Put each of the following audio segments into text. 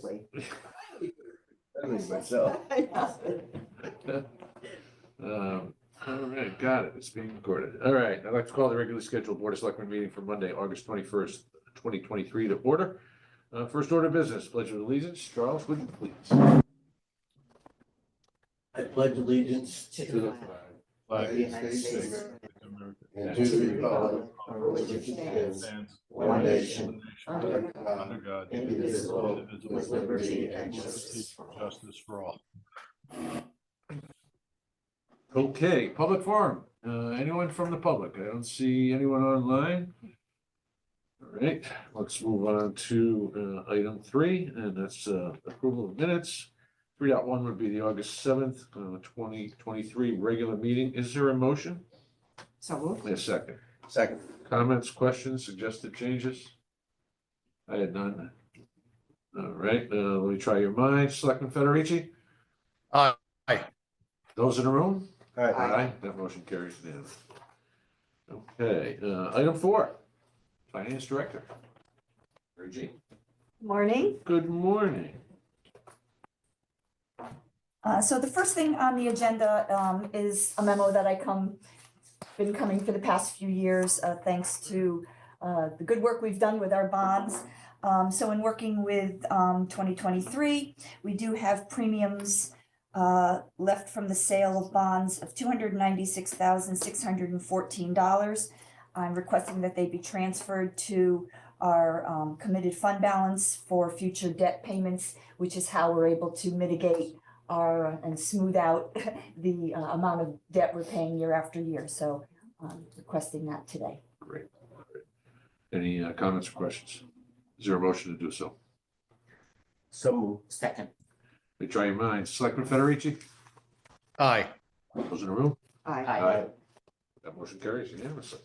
Myself. All right, got it. It's being recorded. All right, I'd like to call the regularly scheduled Board of Selectmen meeting for Monday, August 21st, 2023 to order. First order of business, pledge of allegiance. Charles, would you please? I pledge allegiance to the flag of the United States and to the republic for which it stands, one nation, under God, indivisible, with liberty and justice for all. Okay, public forum. Anyone from the public? I don't see anyone online. All right, let's move on to item 3, and that's approval of minutes. 3.1 would be the August 7th, 2023 regular meeting. Is there a motion? So moved. A second. Second. Comments, questions, suggested changes? I had none. All right, let me try your minds. Selectman Federici? Aye. Those in the room? Aye. Aye. That motion carries unanimously. Okay, item 4, Finance Director. Reggie. Morning. Good morning. So the first thing on the agenda is a memo that been coming for the past few years, thanks to the good work we've done with our bonds. So in working with 2023, we do have premiums left from the sale of bonds of $296,614. I'm requesting that they be transferred to our committed fund balance for future debt payments, which is how we're able to mitigate and smooth out the amount of debt we're paying year after year. So requesting that today. Great. Any comments or questions? Is there a motion to do so? So moved. Second. Let me try your minds. Selectman Federici? Aye. Those in the room? Aye. That motion carries unanimously.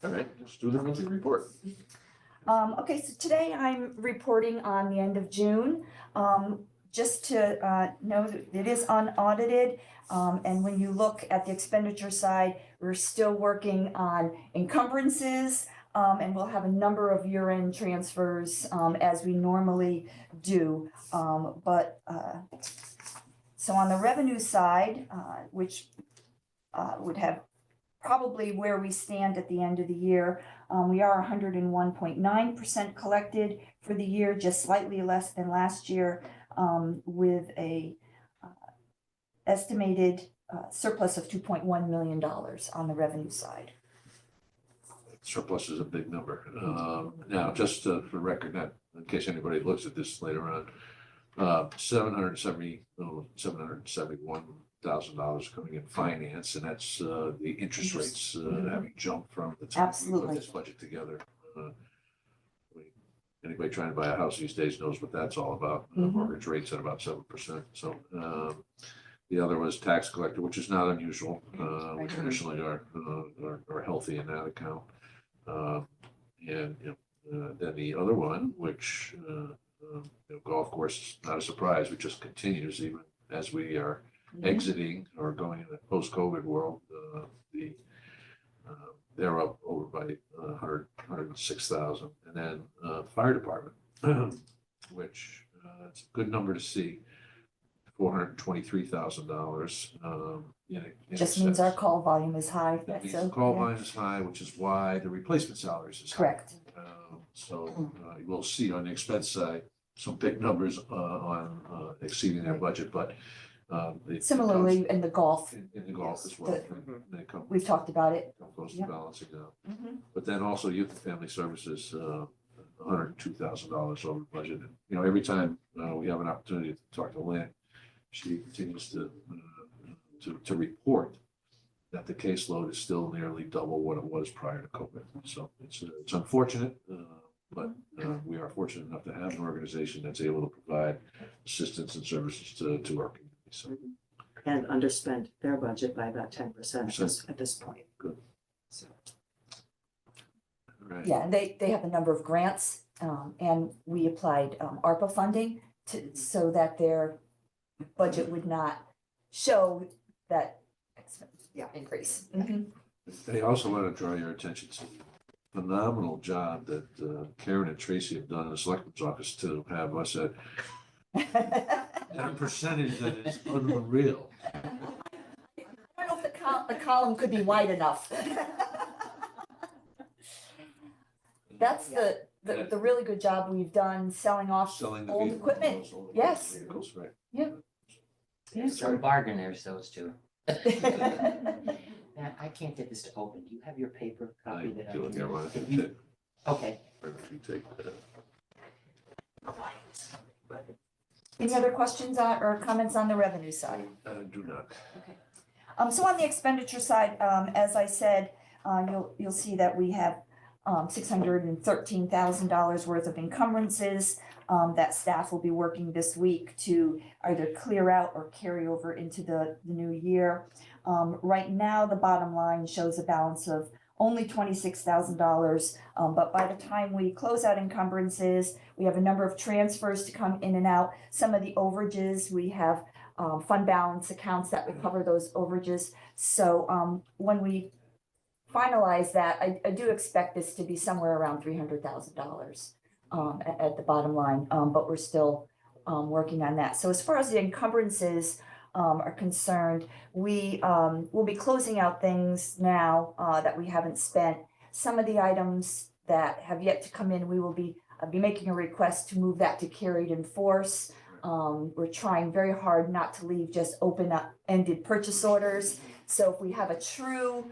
All right, let's do the monthly report. Okay, so today I'm reporting on the end of June. Just to know that it is unaudited, and when you look at the expenditure side, we're still working on encumbrances, and we'll have a number of year-end transfers as we normally do. So on the revenue side, which would have probably where we stand at the end of the year, we are 101.9% collected for the year, just slightly less than last year. With a estimated surplus of $2.1 million on the revenue side. Surplus is a big number. Now, just for the record, not in case anybody looks at this later on, $771,000 coming in finance, and that's the interest rates having jumped from the time we put this budget together. Anybody trying to buy a house these days knows what that's all about. Mortgage rates at about 7%. So the other was tax collector, which is not unusual. We traditionally are healthy in that account. And then the other one, which golf course is not a surprise, which just continues even as we are exiting or going in the post-COVID world. They're up over by 106,000, and then fire department, which it's a good number to see, $423,000. Just means our call volume is high. That means the call volume is high, which is why the replacement salaries is high. Correct. So we'll see on the expense side some big numbers on exceeding their budget, but similarly in the golf. In the golf as well. They come, We've talked about it. come close to balancing out. But then also youth and family services, $102,000 over budget. And, every time we have an opportunity to talk to Lynn, she continues to report that the caseload is still nearly double what it was prior to COVID. So it's unfortunate, but we are fortunate enough to have an organization that's able to provide assistance and services to our community. So. And underspend their budget by about 10% at this point. Good. So. Right. Yeah, and they have a number of grants, and we applied ARPA funding so that their budget would not show that increase. They also want to draw your attention to the phenomenal job that Karen and Tracy have done in the selectmen's office to have us at At a percentage that is unreal. I don't know if the column could be wide enough. That's the really good job we've done selling off Selling the old vehicle, equipment. those old Yes. vehicles, right. Some bargainers, those two. Matt, I can't get this to open. Do you have your paper I copy that I do, can? yeah, well, Can you- Okay. if you take that. Any other questions or comments on the revenue side? Do not. So on the expenditure side, as I said, you'll see that we have $613,000 worth of encumbrances that staff will be working this week to either clear out or carry over into the new year. Right now, the bottom line shows a balance of only $26,000, but by the time we close out encumbrances, we have a number of transfers to come in and out. Some of the overages, we have fund balance accounts that would cover those overages. So when we finalize that, I do expect this to be somewhere around $300,000 at the bottom line, but we're still working on that. So as far as the encumbrances are concerned, we will be closing out things now that we haven't spent. Some of the items that have yet to come in, we will be making a request to move that to carried in force. We're trying very hard not to leave just open-ended purchase orders. So if we have a true,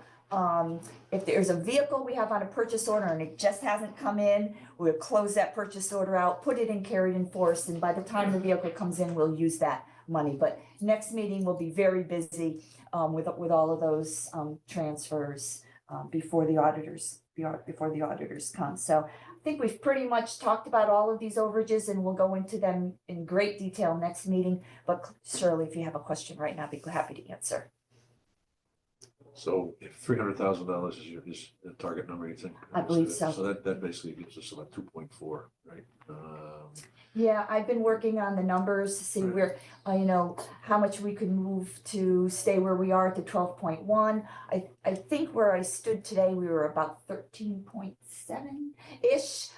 if there's a vehicle we have on a purchase order and it just hasn't come in, we'll close that purchase order out, put it in carried in force, and by the time the vehicle comes in, we'll use that money. But next meeting will be very busy with all of those transfers before the auditors come. So I think we've pretty much talked about all of these overages, and we'll go into them in great detail next meeting. But Shirley, if you have a question right now, I'd be happy to answer. So if $300,000 is the target number, you think? I believe so. So that basically gives us about 2.4, right? Yeah, I've been working on the numbers to see where, how much we could move to stay where we are at the 12.1. I think where I stood today, we were about 13.7-ish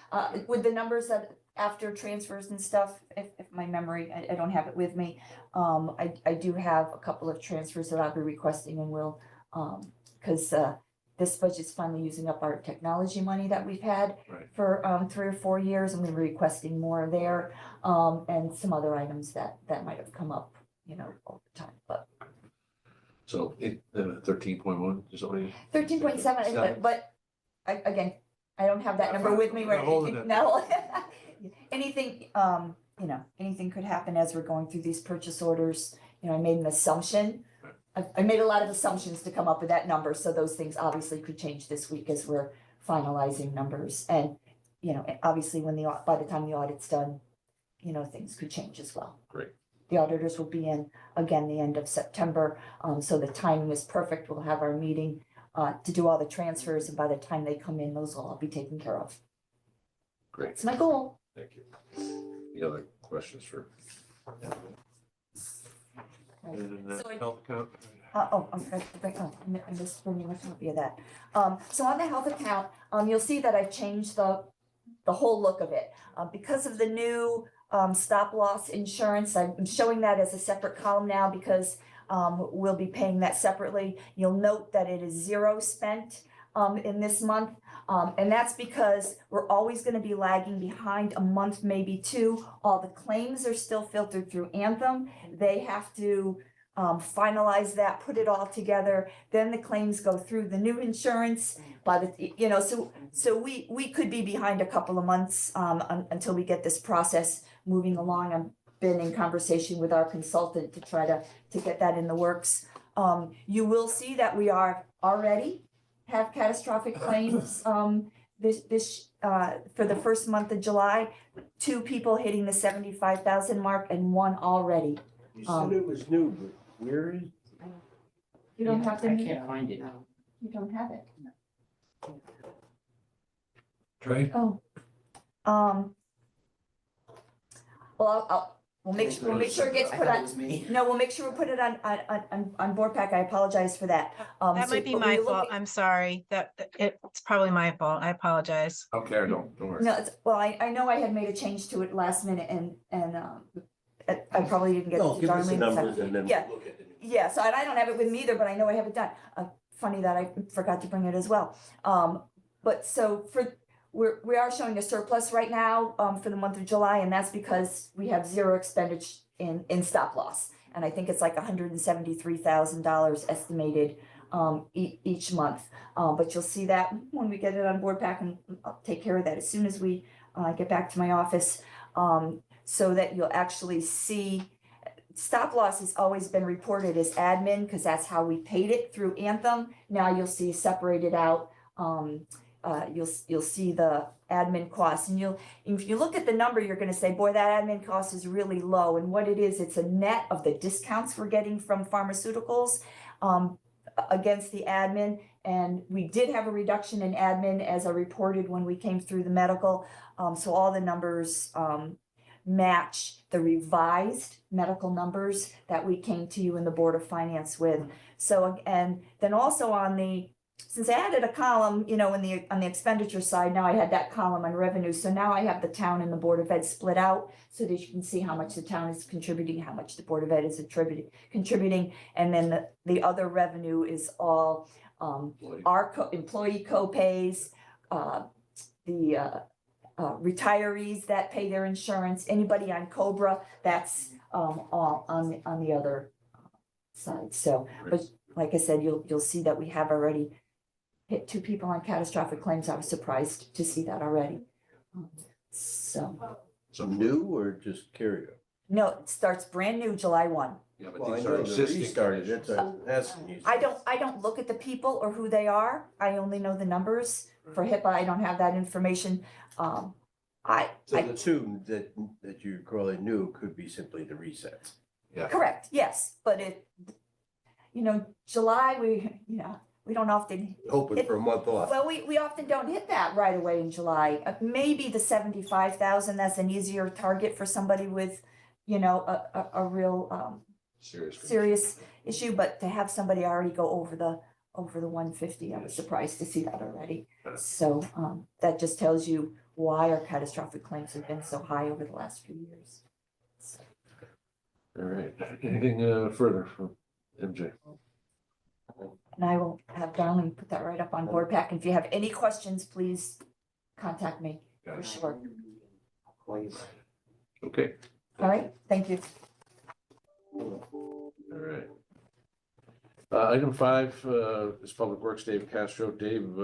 with the numbers that after transfers and stuff, if my memory, I don't have it with me. I do have a couple of transfers that I'll be requesting, and we'll, because this budget's finally using up our technology money that we've had for 3 or 4 years, and we're requesting more there, and some other items that might have come up, all the time. But So 13.1 is only 13.7, but I don't have that number with me right now. Anything, anything could happen as we're going through these purchase orders. I made an assumption. I made a lot of assumptions to come up with that number, so those things obviously could change this week as we're finalizing numbers. And, obviously by the time the audit's done, things could change as well. Great. The auditors will be in again the end of September, so the timing is perfect. We'll have our meeting to do all the transfers, and by the time they come in, those will all be taken care of. Great. That's my goal. Thank you. Any other questions for? And So I- health account? I missed bringing a copy of that. So on the health account, you'll see that I've changed the whole look of it. Because of the new stop loss insurance, I'm showing that as a separate column now because we'll be paying that separately. You'll note that it is 0 spent in this month. And that's because we're always going to be lagging behind a month, maybe 2. All the claims are still filtered through Anthem. They have to finalize that, put it all together. Then the claims go through the new insurance. So we could be behind a couple of months until we get this process moving along. I've been in conversation with our consultant to try to get that in the works. You will see that we are already have catastrophic claims this for the first month of July. 2 people hitting the 75,000 mark and 1 already. You said it was new, but where is? You don't have the I new- can't find it. You don't have it. Trey? Oh. Well, we'll make sure it gets I put thought it on. was me. No, we'll make sure we put it on board pack. I apologize for that. That So- might be but my we're fault. looking- I'm sorry. It's probably my fault. I apologize. Don't care, don't worry. No, well, I know I had made a change to it last minute and I probably didn't get No, to give us the Darlene. numbers and then Yeah. we'll look at the. Yeah, so I don't have it with me either, but I know I have it done. Funny that I forgot to bring it as well. But so we are showing a surplus right now, for the month of July, and that's because we have zero expenditure in stop loss. And I think it's like $173,000 estimated, each month. But you'll see that when we get it on board pack, and I'll take care of that as soon as we, get back to my office. So that you'll actually see, stop loss has always been reported as admin, because that's how we paid it through Anthem. Now you'll see separated out, you'll see the admin costs, and if you look at the number, you're gonna say, boy, that admin cost is really low. And what it is, it's a net of the discounts we're getting from pharmaceuticals, against the admin. And we did have a reduction in admin, as I reported when we came through the medical. So all the numbers, match the revised medical numbers that we came to you in the Board of Finance with. So, and then also since I added a column, on the expenditure side, now I had that column on revenue. So now I have the town and the Board of Ed split out, so that you can see how much the town is contributing, how much the Board of Ed is contributing. And then the other revenue is all, our employee co-pays, retirees that pay their insurance, anybody on Cobra, that's all on the other side. So, but like I said, you'll see that we have already hit 2 people on catastrophic claims. I was surprised to see that already. So, Some new or just carryover? no, it starts brand new July 1. Yeah, but Well, I these know are the existing. restarted, that's what I'm asking you. I don't look at the people or who they are. I only know the numbers. For HIPAA, I don't have that information. So the two that you call it new could be simply the resets. Yeah. Correct, yes, but July, we don't often, Hoping for a month off. well, we often don't hit that right away in July. Maybe the 75,000, that's an easier target for somebody with, a real, serious issue, but to have somebody already go over the 150, I was surprised to see that already. So, that just tells you why our catastrophic claims have been so high over the last few years. So. All right, anything further from MJ? And I will have Darlene put that right up on board pack. If you have any questions, please contact me Got for it. sure. Okay, All right, thank you. all right. Item 5 is Public Works, Dave Castro. Dave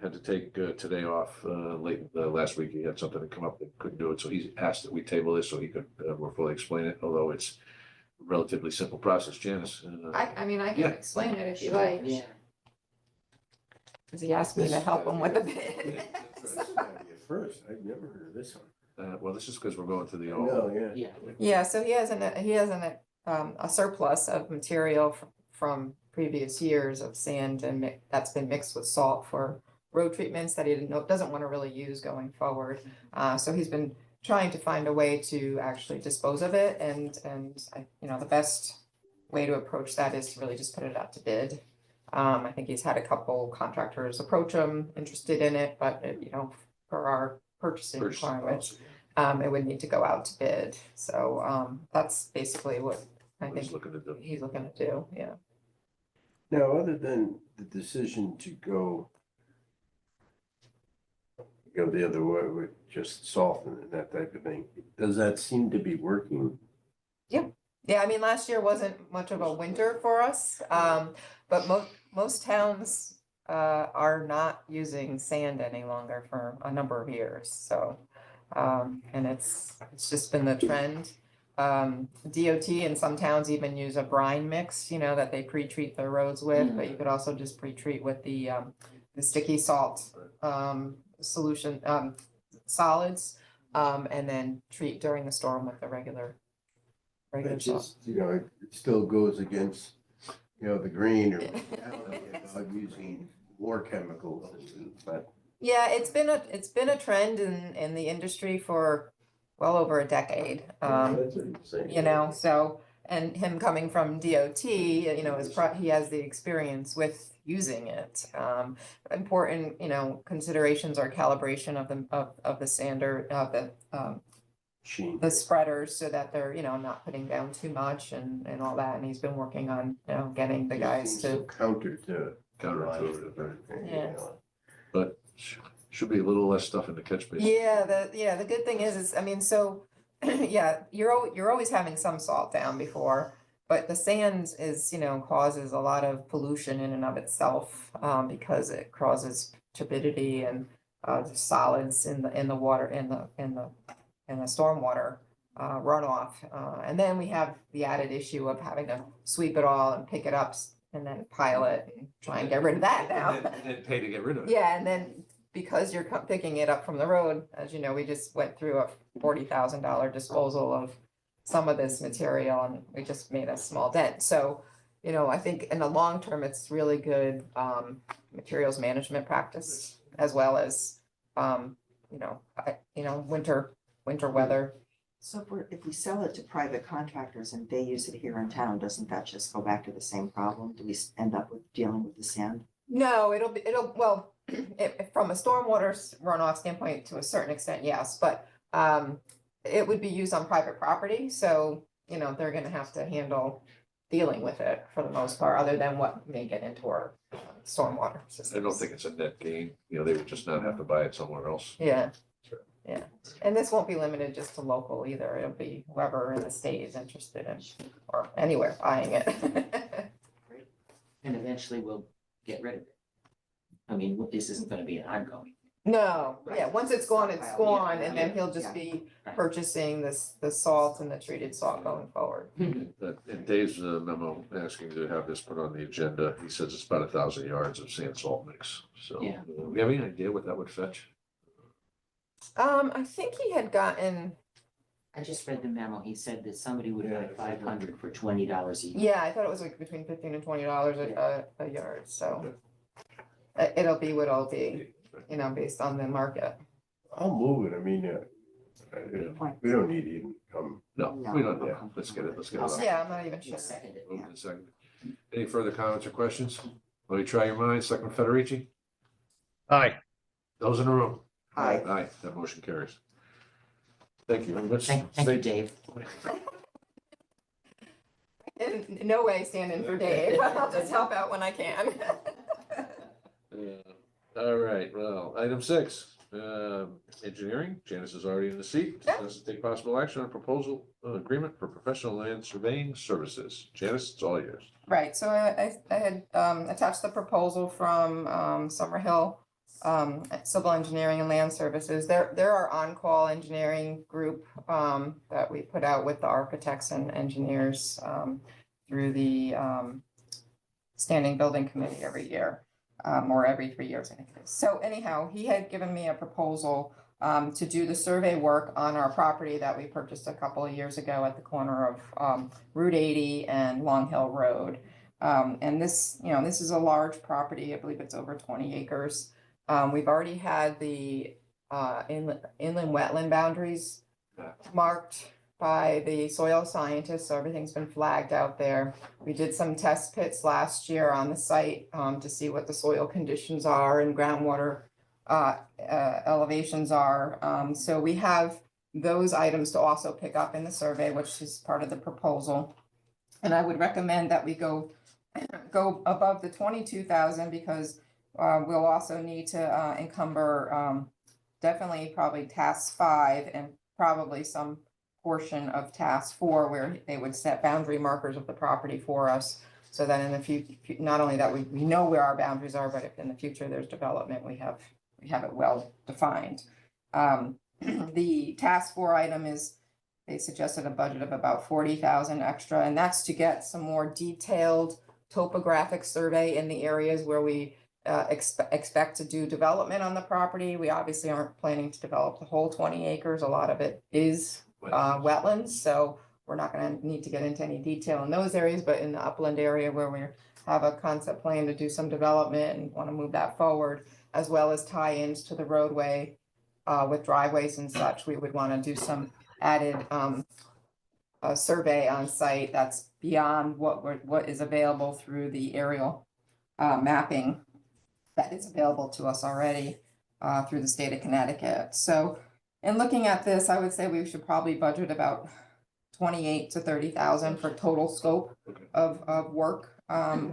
had to take today off late last week. He had something to come up and couldn't do it. So he asked that we table this so he could more fully explain it, although it's a relatively simple process. Janice? I mean, I can Yeah. explain it if you like, Yeah. because he asked me to help him with a bit. First, I've never heard of this one. Well, this is because we're going to the. No, yeah. Yeah. Yeah, so he has a surplus of material from previous years of sand and that's been mixed with salt for road treatments that he doesn't want to really use going forward. So he's been trying to find a way to actually dispose of it, and the best way to approach that is to really just put it out to bid. I think he's had a couple contractors approach him interested in it, but for our purchasing requirements, it would need to go out to bid. So that's basically what I think He's looking to do. he's looking to do. Yeah. Now, other than the decision to go the other way with just soften and that type of thing, does that seem to be working? Yeah, I mean, last year wasn't much of a winter for us, but most towns are not using sand any longer for a number of years. So, and it's just been the trend. DOT in some towns even use a brine mix, that they pre-treat their roads with, but you could also just pre-treat with the sticky salt solution solids, and then treat during the storm with the regular It salt. just, it still goes against, the green or using more chemicals, but. Yeah, it's been a trend in the industry for well over a decade. That's what you're saying. So, and him coming from DOT, he has the experience with using it. Important, considerations are calibration of the sander, of the Sheen. the spreaders so that they're, not putting down too much and all that. And he's been working on, getting the guys Seems to, counter to. Counterintuitive, Yeah. but should be a little less stuff in the catch basin. the good thing is, I mean, so, yeah, you're always having some salt down before, but the sand is, causes a lot of pollution in and of itself, because it causes turbidity and, solids in the water, in the stormwater, runoff. And then we have the added issue of having to sweep it all and pick it up and then pile it and try and get rid of that now. And then pay to get rid of it. Yeah, and then because you're picking it up from the road, as you know, we just went through a $40,000 disposal of some of this material and we just made a small dent. So, I think in the long term, it's really good materials management practice as well as, winter weather. So if we sell it to private contractors and they use it here in town, doesn't that just go back to the same problem? Do we end up with dealing with the sand? No, well, from a stormwater runoff standpoint, to a certain extent, yes, but it would be used on private property, so, they're gonna have to handle dealing with it for the most part, other than what may get into our stormwater system. I don't think it's a net gain, they would just not have to buy it somewhere else. Yeah, yeah, and this won't be limited just to local either, it'll be whoever in the state is interested in, or anywhere buying it. And eventually we'll get rid of it. I mean, this isn't gonna be an ongoing. No, yeah, once it's gone, it's Stockpile, gone, and then yeah, he'll just be Right. purchasing the salt and the treated salt going forward. In Dave's memo asking to have this put on the agenda, he says it's about 1,000 yards of sand salt mix, so. Yeah. We have any idea what that would fetch? I think he had gotten, I just read the memo. He said that somebody would buy 500 for $20 each. yeah, I thought it was like between $15 and $20 a yard, so. It'll be what it'll be, based on the market. I'll move it, I mean, we don't need to even come. No, we don't, yeah, let's get it on. Yeah, I'm not even sure. Just second it. Moved and seconded. Any further comments or questions? Let me try your minds, Selectman Federici, Aye. those in the room? Aye. Aye, that motion carries. Thank you very much. Thank you, Dave. In no way stand in for Dave, I'll just help out when I can. All right, well, item 6, engineering, Janice is already in the seat. Yeah. Discuss and take possible action on proposal, agreement for professional land surveying services. Janice, it's all yours. Right, so I had attached the proposal from Summerhill Civil Engineering and Land Services. They're our on-call engineering group that we put out with the architects and engineers through the Standing Building Committee every year, or every 3 years, I think it is. So anyhow, he had given me a proposal to do the survey work on our property that we purchased a couple of years ago at the corner of Route 80 and Long Hill Road. And this is a large property. I believe it's over 20 acres. We've already had the inland wetland boundaries marked by the soil scientists, so everything's been flagged out there. We did some test pits last year on the site to see what the soil conditions are and groundwater elevations are. So we have those items to also pick up in the survey, which is part of the proposal. And I would recommend that we go above the 22,000 because we'll also need to encumber definitely probably task 5 and probably some portion of task 4 where they would set boundary markers of the property for us. So that in the future, not only that we know where our boundaries are, but if in the future there's development, we have it well defined. The task 4 item is, they suggested a budget of about 40,000 extra, and that's to get some more detailed topographic survey in the areas where we expect to do development on the property. We obviously aren't planning to develop the whole 20 acres. A lot of it is wetlands, so we're not going to need to get into any detail in those areas, but in the upland area where we have a concept plan to do some development and want to move that forward, as well as tie-ins to the roadway with driveways and such, we would want to do some added survey on site that's beyond what is available through the aerial mapping that is available to us already through the state of Connecticut. So And looking at this, I would say we should probably budget about 28 to 30,000 for total scope Okay. of work,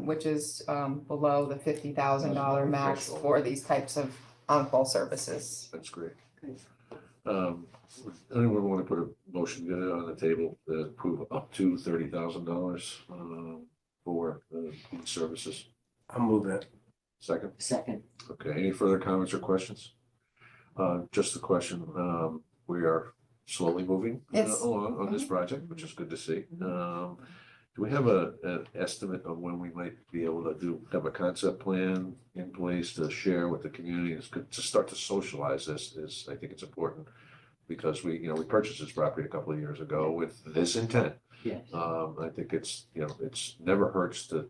which is below the $50,000 max for these types of on-call services. That's great. Anyone want to put a motion on the table to approve up to $30,000 for these services? I'll move that. Second? Second, Okay, any further comments or questions? Just a question, we are slowly moving Yes. along on this project, which is good to see. Do we have an estimate of when we might be able to have a concept plan in place to share with the community? It's good to start to socialize this I think it's important because we purchased this property a couple of years ago with this intent. yes. I think it's never hurts to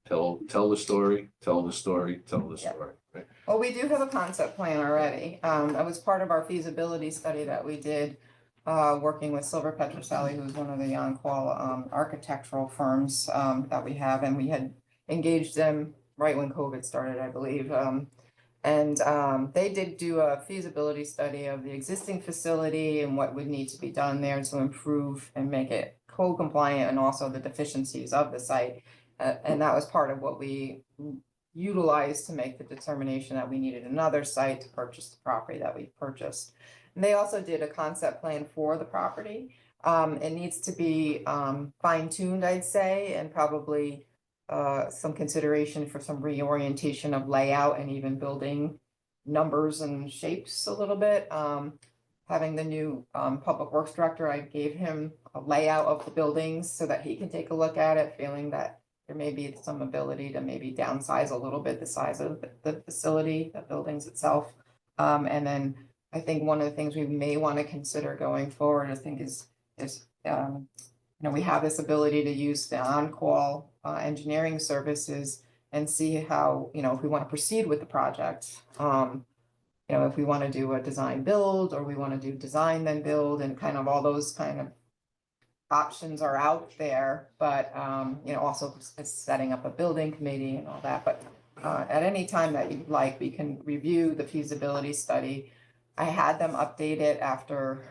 tell the story, right? Well, we do have a concept plan already. That was part of our feasibility study that we did, working with Silver Petroselli, who's one of the on-call architectural firms that we have, and we had engaged them right when COVID started, I believe. They did do a feasibility study of the existing facility and what would need to be done there to improve and make it code compliant and also the deficiencies of the site. And that was part of what we utilized to make the determination that we needed another site to purchase the property that we purchased. And they also did a concept plan for the property. It needs to be fine-tuned, I'd say, and probably some consideration for some reorientation of layout and even building numbers and shapes a little bit. Having the new public works director, I gave him a layout of the buildings so that he can take a look at it, feeling that there may be some ability to maybe downsize a little bit the size of the facility, the buildings itself. And then I think one of the things we may want to consider going forward, I think is we have this ability to use the on-call engineering services and see how, if we want to proceed with the project. If we want to do a design build or we want to do design then build, and kind of all those kind of options are out there, but also setting up a building committee and all that. But at any time that you'd like, we can review the feasibility study. I had them update it after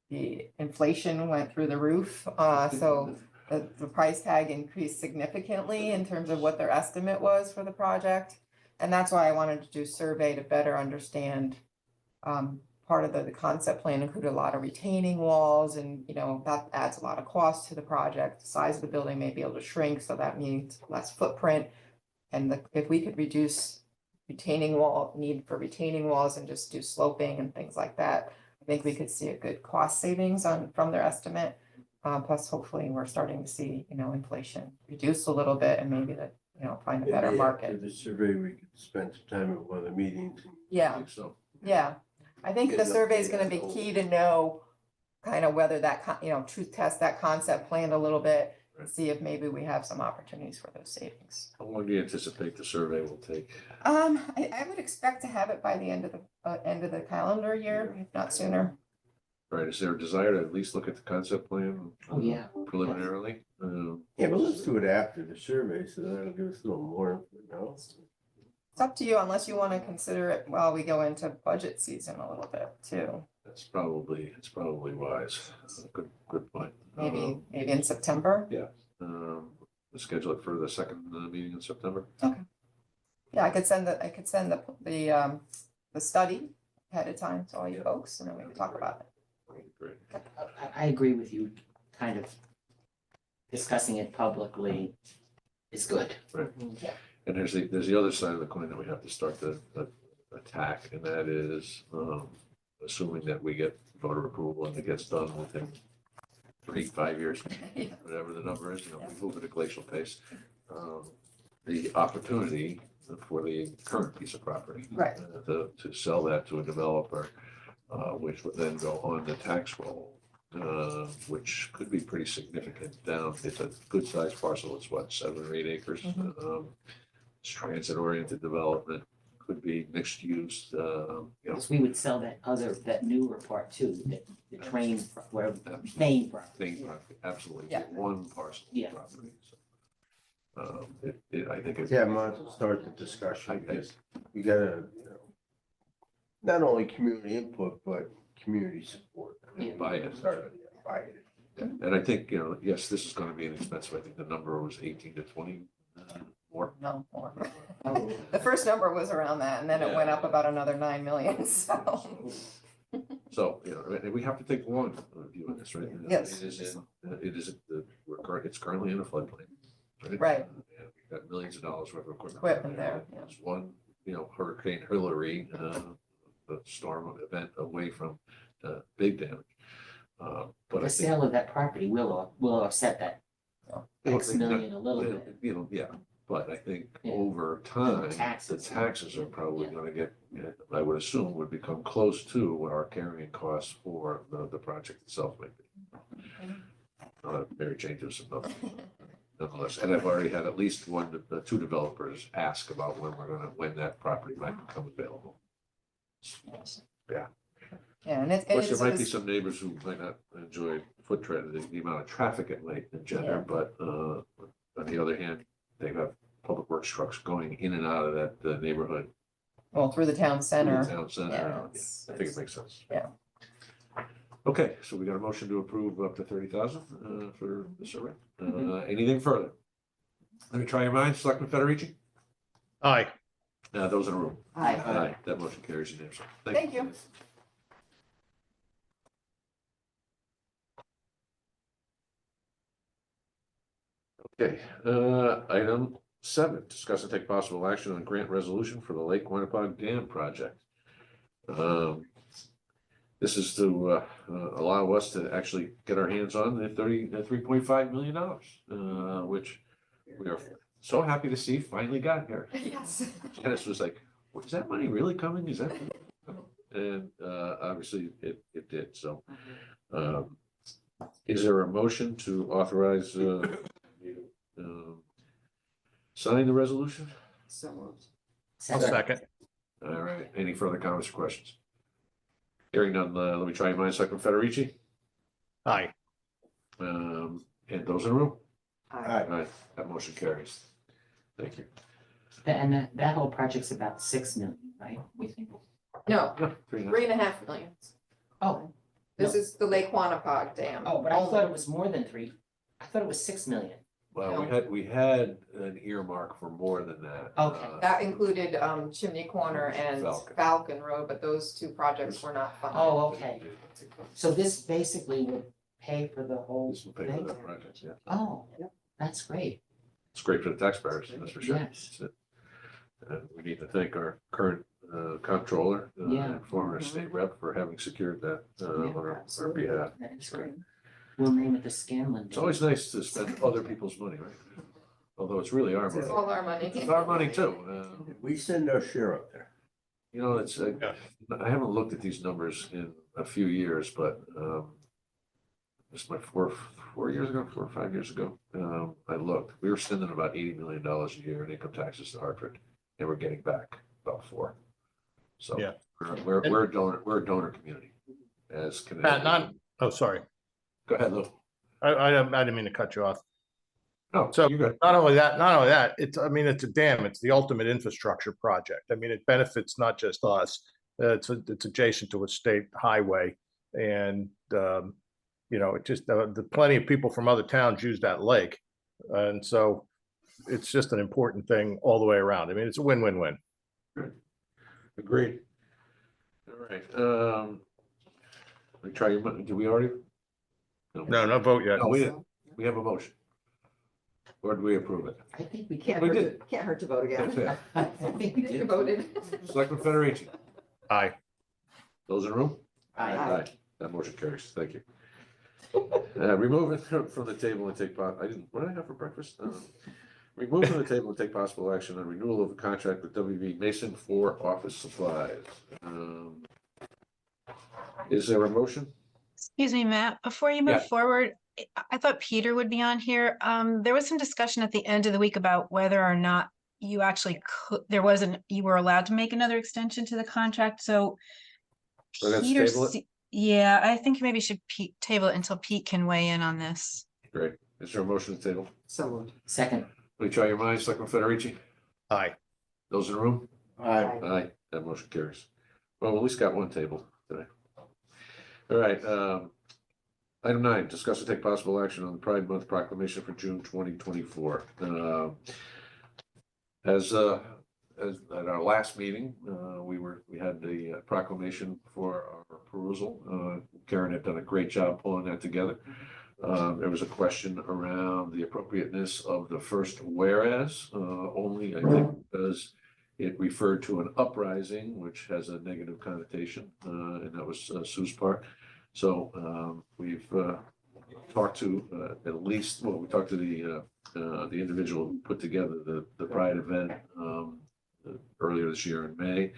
the inflation went through the roof. So the price tag increased significantly in terms of what their estimate was for the project. And that's why I wanted to do a survey to better understand. Part of the concept plan included a lot of retaining walls, and that adds a lot of cost to the project. The size of the building may be able to shrink, so that means less footprint. And if we could reduce need for retaining walls and just do sloping and things like that, I think we could see a good cost savings from their estimate. Plus, hopefully, we're starting to see inflation reduce a little bit, and maybe that find a better Maybe market. After the survey, we could spend some time at one of the meetings. I Yeah, think so. yeah. I think the Get an survey is update gonna on be the whole- key to know kind of whether that, truth test that concept plan a little bit, and Right. see if maybe we have some opportunities for those savings. How long do you anticipate the survey will take? I would expect to have it by the end of the calendar year, if not sooner. Right, is there a desire to at least look at the concept plan? Oh, yeah. Preliminarily? Yeah, but let's do it after the survey, so that'll give us a little more, It's up to you, unless you want to consider it while we go into budget season a little bit too. It's probably wise. Good point. Maybe in September. Let's schedule it for the second meeting in September. Yeah, I could send the study ahead of time to all you folks, and then we can talk about it. Great. I agree with you, kind of discussing it publicly is good. Right. Yeah. And there's the other side of the coin that we have to start to attack, and that is assuming that we get voter approval and it gets done within 3-5 years, whatever the number is, we move at a glacial pace. The opportunity for the current piece of property. Right. To sell that to a developer, which would then go on the tax roll, which could be pretty significant down. It's a good sized parcel. It's what, 7 or 8 acres? It's transit oriented development, could be mixed use, Because we would sell that newer part too, the train, where, main property. thing, absolutely, Yeah. one parcel of Yeah. property. So, I think it's. Yeah, might as well start the discussion, because you gotta, not only community input, but community support. Yeah. Bias. Bias. And I think, yes, this is gonna be inexpensive. I think the number was 18 to 20 more. No, more. Oh, The first number was around that, and then it went up about another 9 million, so. So, and we have to take a long view on this, right? Yes. It's currently in a floodplain. Right. And we've got millions of dollars worth of Equipment there, yeah. It's one, Hurricane Hillary, the storm event away from big damage. But I The think. sale of that property will offset that X million a little Yeah, bit. yeah, but I think Yeah. over time, the Taxes. taxes are probably Yeah. gonna get, I would assume, would become close to what our carrying costs for the project itself might be. Very changes nonetheless, and I've already had at least two developers ask about when that property might become available. Yeah, and Of course, it's, there might be some neighbors who might not enjoy foot traffic, the amount of traffic it might engender, but on the other hand, they have public works trucks going in and out of that neighborhood. well, through the town through center. the Town center, Yeah, I think it makes sense. Yeah. Okay, so we got a motion to approve up to 30,000 for the survey. Anything further? Let me try your minds, Selectman Federici? Aye. Those in the room? Aye. Aye, that motion carries unanimously. Thank you. Okay, item 7, discuss and take possible action on grant resolution for the Lake Quannapoug Dam project. This is to allow us to actually get our hands on the $3.5 million, which we are so happy to see finally got here. Yes. Dennis was like, "Well, is that money really coming? Is that?" And obviously it did. So is there a motion to authorize sign the resolution? So moved. I'll second. All right. Any further comments or questions? Hearing none, let me try your minds, Selectman Federici. Aye. And those in the room? Aye. All right, that motion carries. Thank you. And that whole project's about 6 million, right? We think. No, Yeah, 3.5. 3.5 million. Oh, This is the Lake Quannapoug Dam. oh, but I thought it was more than 3. I thought it was 6 million. Well, we had an earmark for more than that. Okay. That included Chimney Corner and Falcon. Falcon Road, but those two projects were not funded. Oh, okay. So this basically would pay for the whole This will pay for thing? that project, yeah. Oh, that's great. It's great for the taxpayers, that's for sure. Yes. That's it. And we need to thank our current comptroller Yeah. and former state rep for having secured that on our behalf. That is great. We'll name it the Scanlon. It's always nice to spend other people's money, right? Although it's really our It's money. all our money. It's our money too. We send our share up there. It's, I haven't looked at these numbers in a few years, but this is my 4 years ago, 4 or 5 years ago. I looked, we were spending about $80 million a year in income taxes to Hartford, and we're getting back about 4. So Yeah. we're a donor community as Connecticut. Oh, sorry. Go ahead, Lou. I didn't mean to cut you off. No, So you're good. not only that, it's a dam, it's the ultimate infrastructure project. I mean, it benefits not just us. It's adjacent to a state highway and, it just, the plenty of people from other towns use that lake. And so it's just an important thing all the way around. I mean, it's a win-win-win. Agreed. All right. Let me try your, did we already? No vote yet. No, we didn't. We have a motion. Or do we approve it? I think we Can't can. We hurt, did. can't hurt to vote again. That's it. I think we You did. voted. Selectman Federici, Aye. those in the room? Aye. That motion carries. Thank you. Remove it from the table and take, what did I have for breakfast? Remove from the table and take possible action on renewal of a contract with WB Mason for office supplies. Is there a motion? Excuse me, Matt, before you Yeah. move forward, I thought Peter would be on here. There was some discussion at the end of the week about whether or not you actually could, you were allowed to make another extension to the contract, so. So let's Peter table it? Yeah, I think maybe you should table it until Pete can weigh in on this. Great. Is there a motion to table? So moved. Second. Let me try your minds, Selectman Federici. Aye. Those in the room? Aye. Aye. That motion carries. Well, we at least got one table today. All right, item 9, discuss and take possible action on the Pride Month proclamation for June 2024. As at our last meeting, we had the proclamation for our perusal. Karen had done a great job pulling that together. There was a question around the appropriateness of the first whereas, only I think because it referred to an uprising, which has a negative connotation, and that was Sue's part. So we've talked to at least, well, we talked to the individual who put together the Pride event earlier this year in May.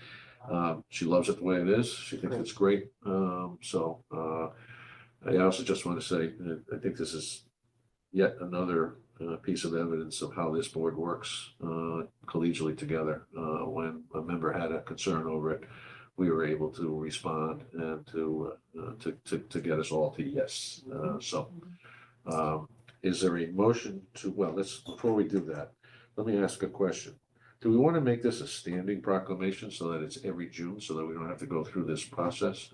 She loves it the way it is. She thinks it's great. I also just want to say, I think this is yet another piece of evidence of how this board works collegially together. When a member had a concern over it, we were able to respond and to get us all to yes. Is there a motion to, well, before we do that, let me ask a question. Do we want to make this a standing proclamation so that it's every June, so that we don't have to go through this process?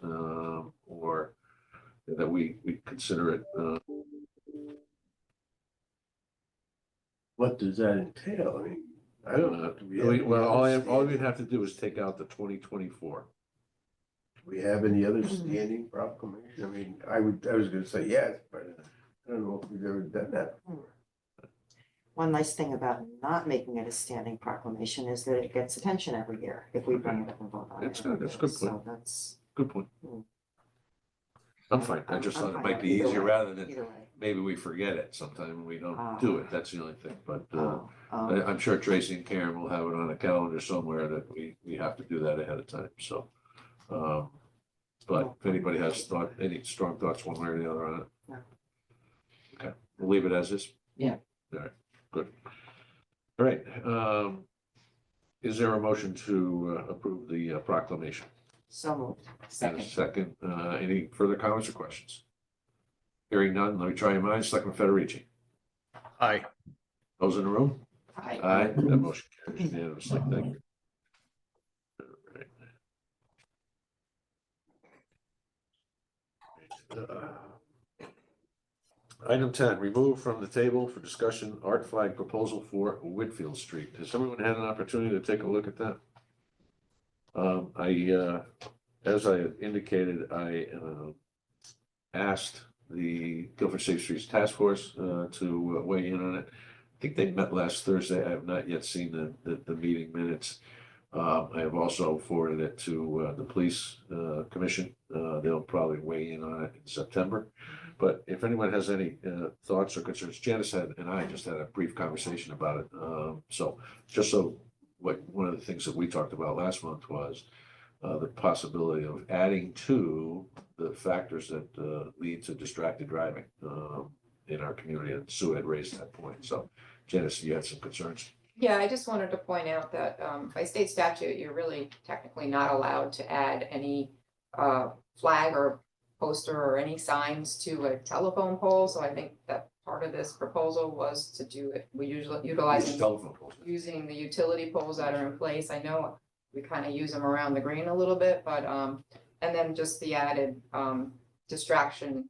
Or that we consider it, What does that entail? I mean, I don't know. Do we have any well, all other we'd have to do is take out the 2024. Do we have any other standing proclamation? I mean, I was gonna say yes, but I don't know if we've ever done that before. One nice thing about not making it a standing proclamation is that it gets attention every year if we bring it up and vote on it. That's good, that's a good So point. that's. Good point. Hmm. I'm fine. I just I'm thought it fine might be either easier way, rather than either way. maybe we forget it sometime and we don't Ah. do it. That's the only thing. But Oh, I'm sure Tracy and Karen will have it on a calendar somewhere that we have to do that ahead of time. So, but if anybody has any strong thoughts one way or the other on it. No. Okay, we'll leave it as is. Yeah. All right, good. All right, is there a motion to approve the proclamation? So moved. And a Second. second, any further comments or questions? Hearing none, let me try your minds. Selectman Federici. Aye. Those in the room? Aye. Aye, that motion carries unanimously. Thank you. All right. Item 10, remove from the table for discussion art flag proposal for Whitfield Street. Has everyone had an opportunity to take a look at that? As I had indicated, I asked the Guilford Safe Streets Task Force to weigh in on it. I think they met last Thursday. I have not yet seen the meeting minutes. I have also forwarded it to the police commission. They'll probably weigh in on it in September. But if anyone has any thoughts or concerns, Janice and I just had a brief conversation about it. One of the things that we talked about last month was the possibility of adding to the factors that lead to distracted driving in our community. And Sue had raised that point. So Janice, you had some concerns? Yeah, I just wanted to point out that by state statute, you're really technically not allowed to add any flag or poster or any signs to a telephone pole. So I think that part of this proposal was to do it. We usually utilize Telephone poles. using the utility poles that are in place. I know we kind of use them around the green a little bit, but and then just the added distraction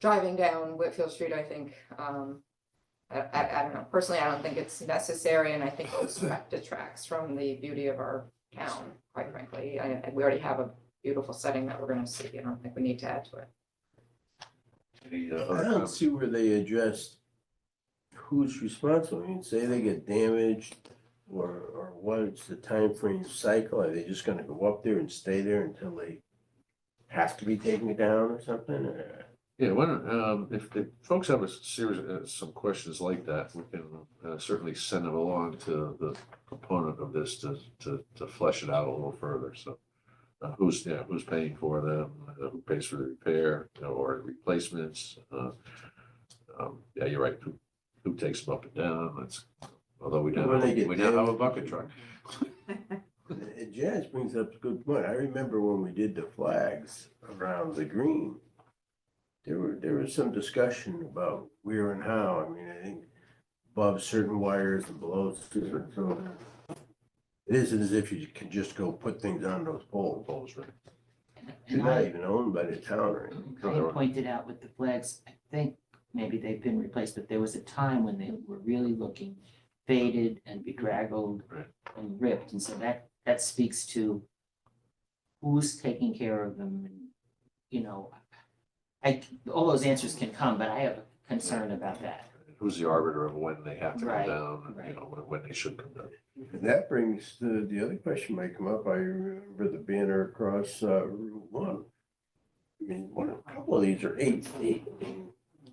driving down Whitfield Street, I think I don't know, personally, I don't think it's necessary, and I think it detracts from the beauty of our town, quite frankly. We already have a beautiful setting that we're gonna see. I don't think we need to add to it. Any I other don't comments? see where they address who's responsible. I mean, say they get damaged or what's the time frame cycle? Are they just gonna go up there and stay there until they have to be taken down or something? Yeah, if folks have a series, some questions like that, we can certainly send them along to the proponent of this to flesh it out a little further. So who's paying for them, who pays for the repair, or replacements? Yeah, you're right. Who takes them up and down? Although we now have a bucket truck. And Janice brings up a good point. I remember when we did the flags around the green, there was some discussion about where and how. I mean, I think above certain wires and below certain, so It isn't as if you can just go put things on those poles. Poles, right? They're And not I, even owned by the town or anything. I had pointed out with the flags, I think maybe they've been replaced, but there was a time when they were really looking faded and bedraggled Right. and ripped, and so that speaks to who's taking care of them, and, you know, all those answers can come, but I have a concern about that. Who's the arbiter of when they have to come Right, down, and, you right. know, when they should come down? And that brings the other question might come up. I remember the banner across Route 1. I mean, a couple of these are 8 feet.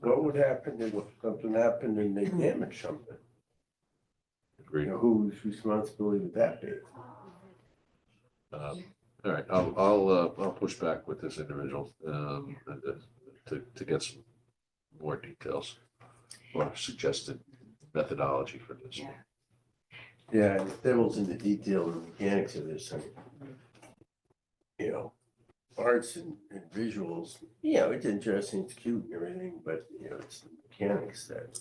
What would happen if something happened and they damaged something? Agreed. You know, whose responsibility would that be? All right, I'll push back with this individual, to get some more details or suggested methodology for this. Yeah. Yeah, and the devil's in the detail and mechanics of this. And, you know, arts and visuals, you know, it's interesting, it's cute and everything, but, you know, it's the mechanics that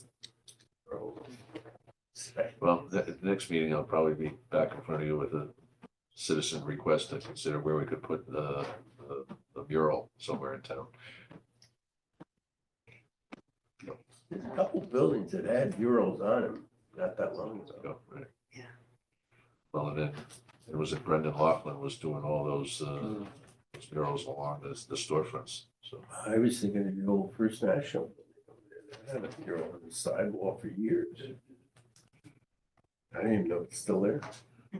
are Well, the next meeting, I'll probably be back in front of you with a citizen request to consider where we could put a mural somewhere in town. There's a couple buildings that had murals on them not that long ago. Go, right? Yeah. Well, and then it was that Brendan Laughlin was doing all those murals along the storefronts, so. I was thinking of the old First National. They had a mural on the sidewalk for years. I didn't even know it's still there.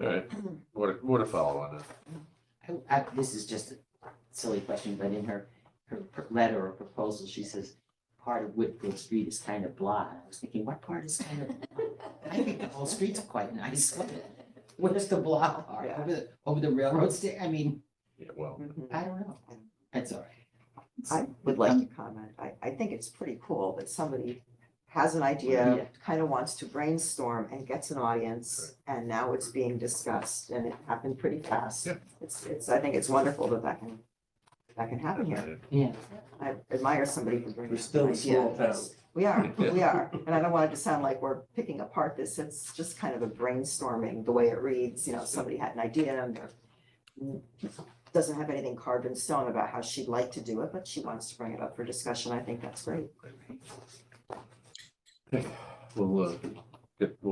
All right, more to follow on that. This is just a silly question, but in her letter or proposal, she says, part of Whitfield Street is kind of blah. I was thinking, what part is kind of blah? I think the whole street's quite nice. Where's the blah part? Over the railroad station? I mean, Yeah, well, Mhm. I don't know. That's all right. I would like to comment. I think it's pretty cool that somebody has an idea, Yeah. kind of wants to brainstorm and gets an audience, and now it's being discussed, and it happened pretty fast. Yeah. I think it's wonderful that can happen here. Yeah. I admire somebody who brings. We're still an a small idea. town. We are, and I don't want it to sound like we're picking apart this, it's just kind of a brainstorming, the way it reads, you know, somebody had an idea and doesn't have anything carved in stone about how she'd like to do it, but she wants to bring it up for discussion, I think that's great. we'll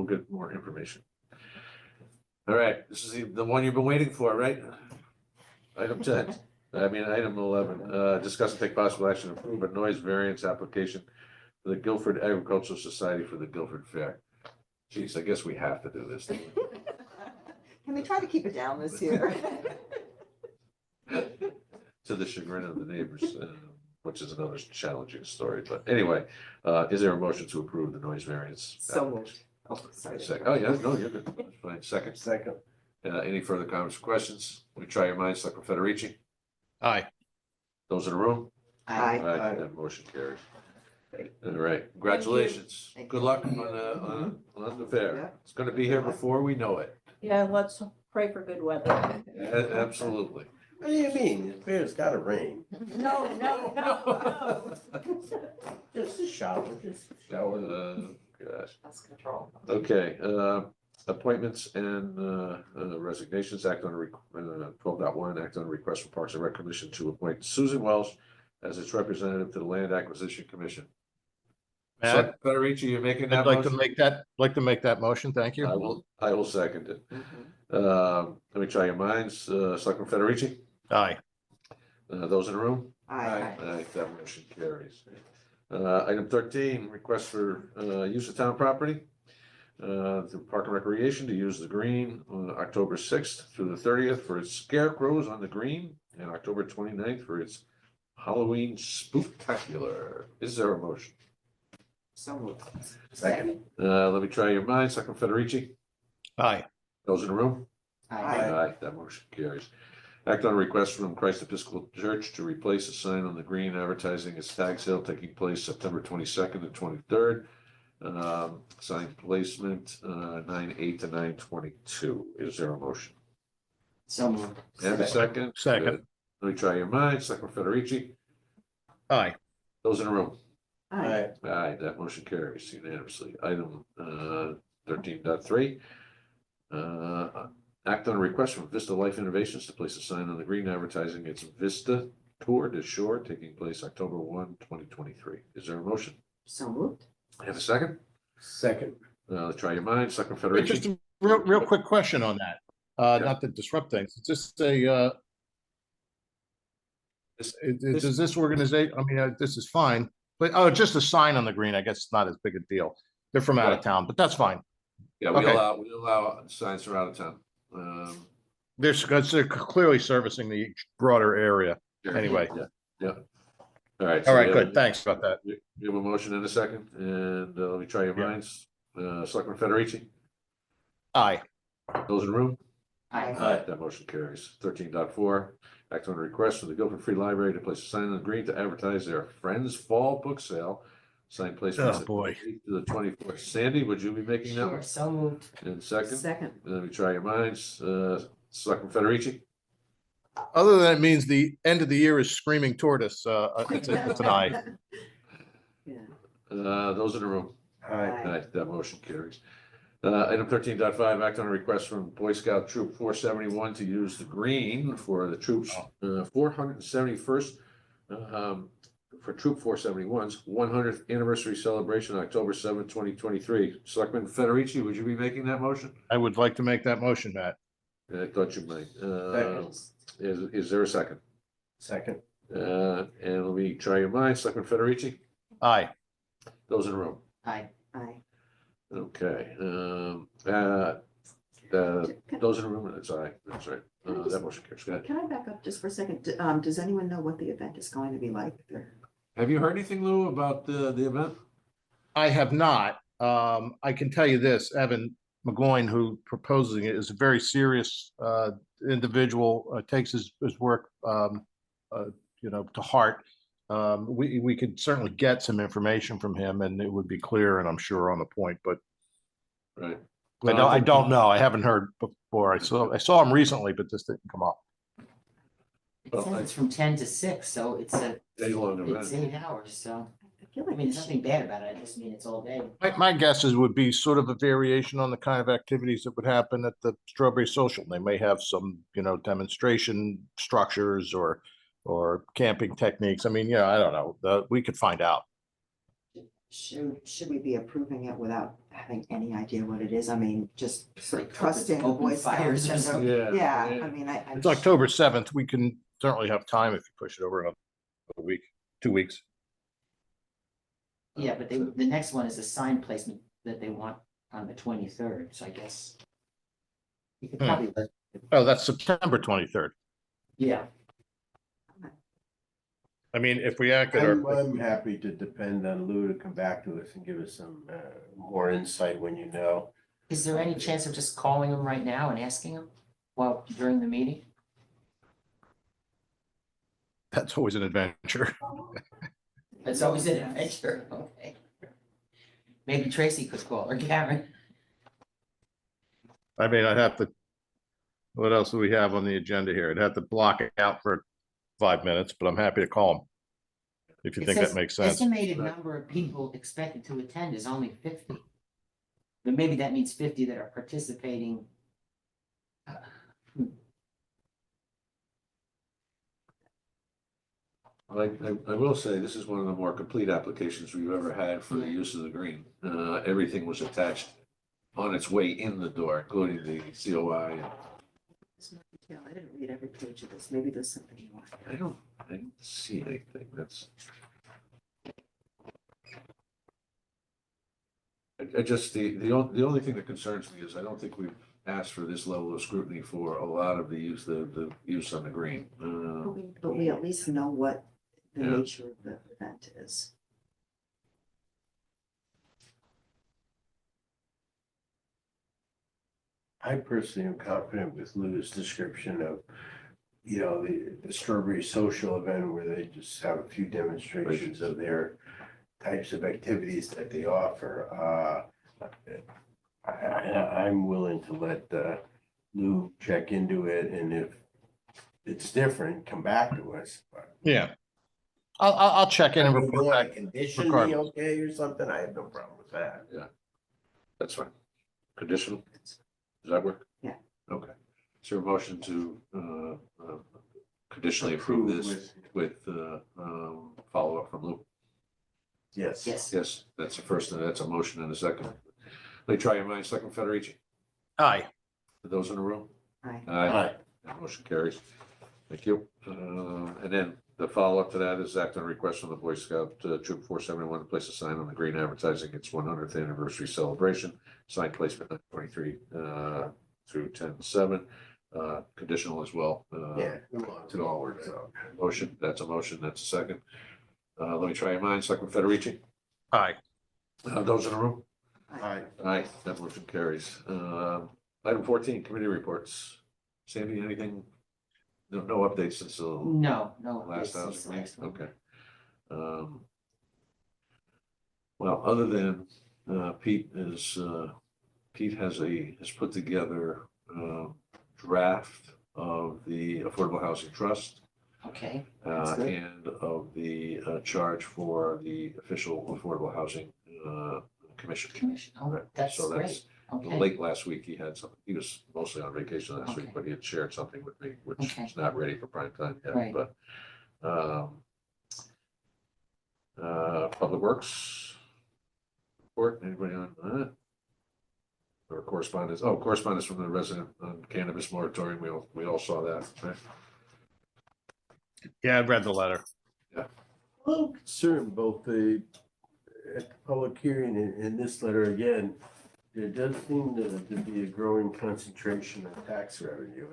get more information. All right, this is the one you've been waiting for, right? Item 11, discuss and take possible action to approve a noise variance application for the Guilford Agricultural Society for the Guilford Fair. Geez, I guess we have to do this. Can we try to keep it down this year? To the chagrin of the neighbors, which is another challenging story, but anyway, is there a motion to approve the noise variance? So moved. Oh, sorry. Second. Oh, yeah, no, you're good. That's fine. Second. Second. Any further comments or questions? We try your minds, Selectman Federici? Aye. Those in the room? Aye. Aye. That motion carries. Great. All right, congratulations. Thank Good you. luck on the fair. Yeah. It's gonna be here before we know it. Yeah, let's pray for good weather. Absolutely. What do you mean? The fair's gotta rain. No, no, no, Just a shower, just a shower. Gosh. That's control. Okay, appointments and resignations, act on 12.1, act on a request from Parks and Rec Commission to appoint Susan Welsh as its representative to the Land Acquisition Commission. Matt, Selectman Federici, you're making that I'd like to motion? make that motion, thank you. I will second it. Mhm. Let me try your minds, Selectman Federici, Aye. those in the room? Aye. Aye, that motion carries. Item 13, request for use of town property. The Park and Recreation to use the green on October 6th through the 30th for its scarecrows on the green, and October 29th for its Halloween spooktacular. Is there a motion? So moved. Second. Let me try your minds, Selectman Federici, Aye. those in the room? Aye. Aye, that motion carries. Act on a request from Christ Episcopal Church to replace a sign on the green advertising its tag sale taking place September 22nd and 23rd. Sign placement 9/8 to 9/22. Is there a motion? So moved. And a second? Second. Good. Let me try your minds, Selectman Federici, Aye. those in the room? Aye. Aye, that motion carries unanimously. Item 13.3. Act on a request from Vista Life Innovations to place a sign on the green advertising its Vista Tour de Shore taking place October 1, 2023. Is there a motion? So moved. Have a second? Second. Try your minds, Selectman Hey, just Federici. a real quick question on that. Not to disrupt things. It's just does this organization, I mean, this is fine, but, oh, just a sign on the green, I guess it's not as big a deal. They're from out of Right. town, but that's fine. Yeah, Okay. we allow signs from out of town. They're clearly servicing the broader area. Anyway. Yeah. All right. All so right, we have good. a- Thanks about that. We have a motion in a second, and let me try your Yeah. minds. Selectman Federici, Aye. those in the room? I, That motion carries. 13.4, act on a request from the Guilford Free Library to place a sign on the green to advertise their Friends Fall Book Sale. Sign placement. Oh, boy. To the 24th. Sandy, would you be making that sure, one? so moved. And second, Second. let me try your minds. Selectman Federici, Other than it means the end of the year is screaming toward us, it's an aye. Yeah. those in the room? Aye. Aye. Aye, that motion carries. Item 13.5, act on a request from Boy Scout Troop 471 to use the green for the troops, 471st, for Troop 471's 100th anniversary celebration, October 7th, 2023. Selectman Federici, would you be making that motion? I would like to make that motion, Matt. I thought you might. Second. Is there a second? Second. And let me try your minds. Selectman Federici, Aye. those in the room? I, Aye. Okay, those in the room, that's aye, that's right. That motion carries. Go ahead. Can I back up just for a second? Does anyone know what the event is going to be like there? Have you heard anything, Lou, about the event? I have not. I can tell you this, Evan McGloin, who proposing it, is a very serious individual, takes his work, to heart. We could certainly get some information from him and it would be clear and I'm sure on the point, but Right. I don't know. I haven't heard before. I saw him recently, but this didn't come up. it Well, says it's from 10 to 6, so it's Day-long it's event. 8 hours, so, I feel I like mean, we there's should- nothing bad about it, I just mean it's all day. My guesses would be sort of a variation on the kind of activities that would happen at the Strawberry Social. They may have some, demonstration structures or camping techniques. I mean, I don't know. We could find out. Should we be approving it without having any idea what it is? I mean, just sort of Like trusting the open Boy fires or Scouts. something. Yeah, I mean, I'm It's October 7th. We can certainly have time if you push it over another week, 2 weeks. Yeah, but the next one is a sign placement that they want on the 23rd, so I guess. You could Hmm. probably, Oh, that's September 23rd. yeah, I mean, if we acted, or I'm happy to depend on Lou to come back to us and give us some more insight when you know. is there any chance of just calling them right now and asking them while during the meeting? that's always an adventure. It's always an adventure, okay. Maybe Tracy could call or Karen. I mean, I'd have to, what else do we have on the agenda here? I'd have to block it out for 5 minutes, but I'm happy to call them. If you It think that says makes sense. estimated number of people expected to attend is only 50. But maybe that means 50 that are participating. I will say, this is one of the more complete applications we've ever had for the use of the green. Everything was attached on its way in the door, including the COI. I didn't read every page of this. Maybe there's something you want. I don't see anything that's. I just, the only thing that concerns me is I don't think we've asked for this level of scrutiny for a lot of the use on the green. But we at least know what the Yeah. nature of the event is. I personally am confident with Lou's description of, the Strawberry Social event where they just have a few demonstrations of their types of activities that they offer. I'm willing to let Lou check into it, and if it's different, come back to us. But Yeah. I'll check in and if you report want back. to condition me regardless. okay or something, I have no problem with that. That's fine. Conditional? Does that work? Yeah. Okay. Is there a motion to conditionally approve this with follow-up from Lou? Yes. Yes. Yes, that's the first, that's a motion and a second. Let me try your minds, Selectman Federici. Aye. For those in the room? Aye. Aye. That motion carries. Thank you. And then the follow-up to that is act on request from the Boy Scout Troop 471 to place a sign on the green advertising its 100th anniversary celebration. Sign placement 9/23 through 10/7. Conditional as well. Yeah, it all works out. Motion, that's a motion, that's a second. Let me try your minds, Selectman Federici. Aye. Those in the room? Aye. Aye, that motion carries. Item 14, committee reports. Sandy, anything? No updates since the No, no. last updates since housing the meeting? last one. Okay. Well, other than Pete has put together draft of the Affordable Housing Trust Okay, that's good. and of the charge for the official Affordable Housing Commission. Commission, oh, Right. that's So great, okay, Late last week, he had something, he was mostly on vacation last week, Okay. but he had shared something with me, which Okay. is not ready for prime time yet, Right. but. Public Works report, anybody on that? Or correspondence, correspondence from the resident on cannabis moratorium, we all saw that, right? Yeah, I read the letter. Well, concerned both at the public hearing and this letter again, there does seem to be a growing concentration of tax revenue.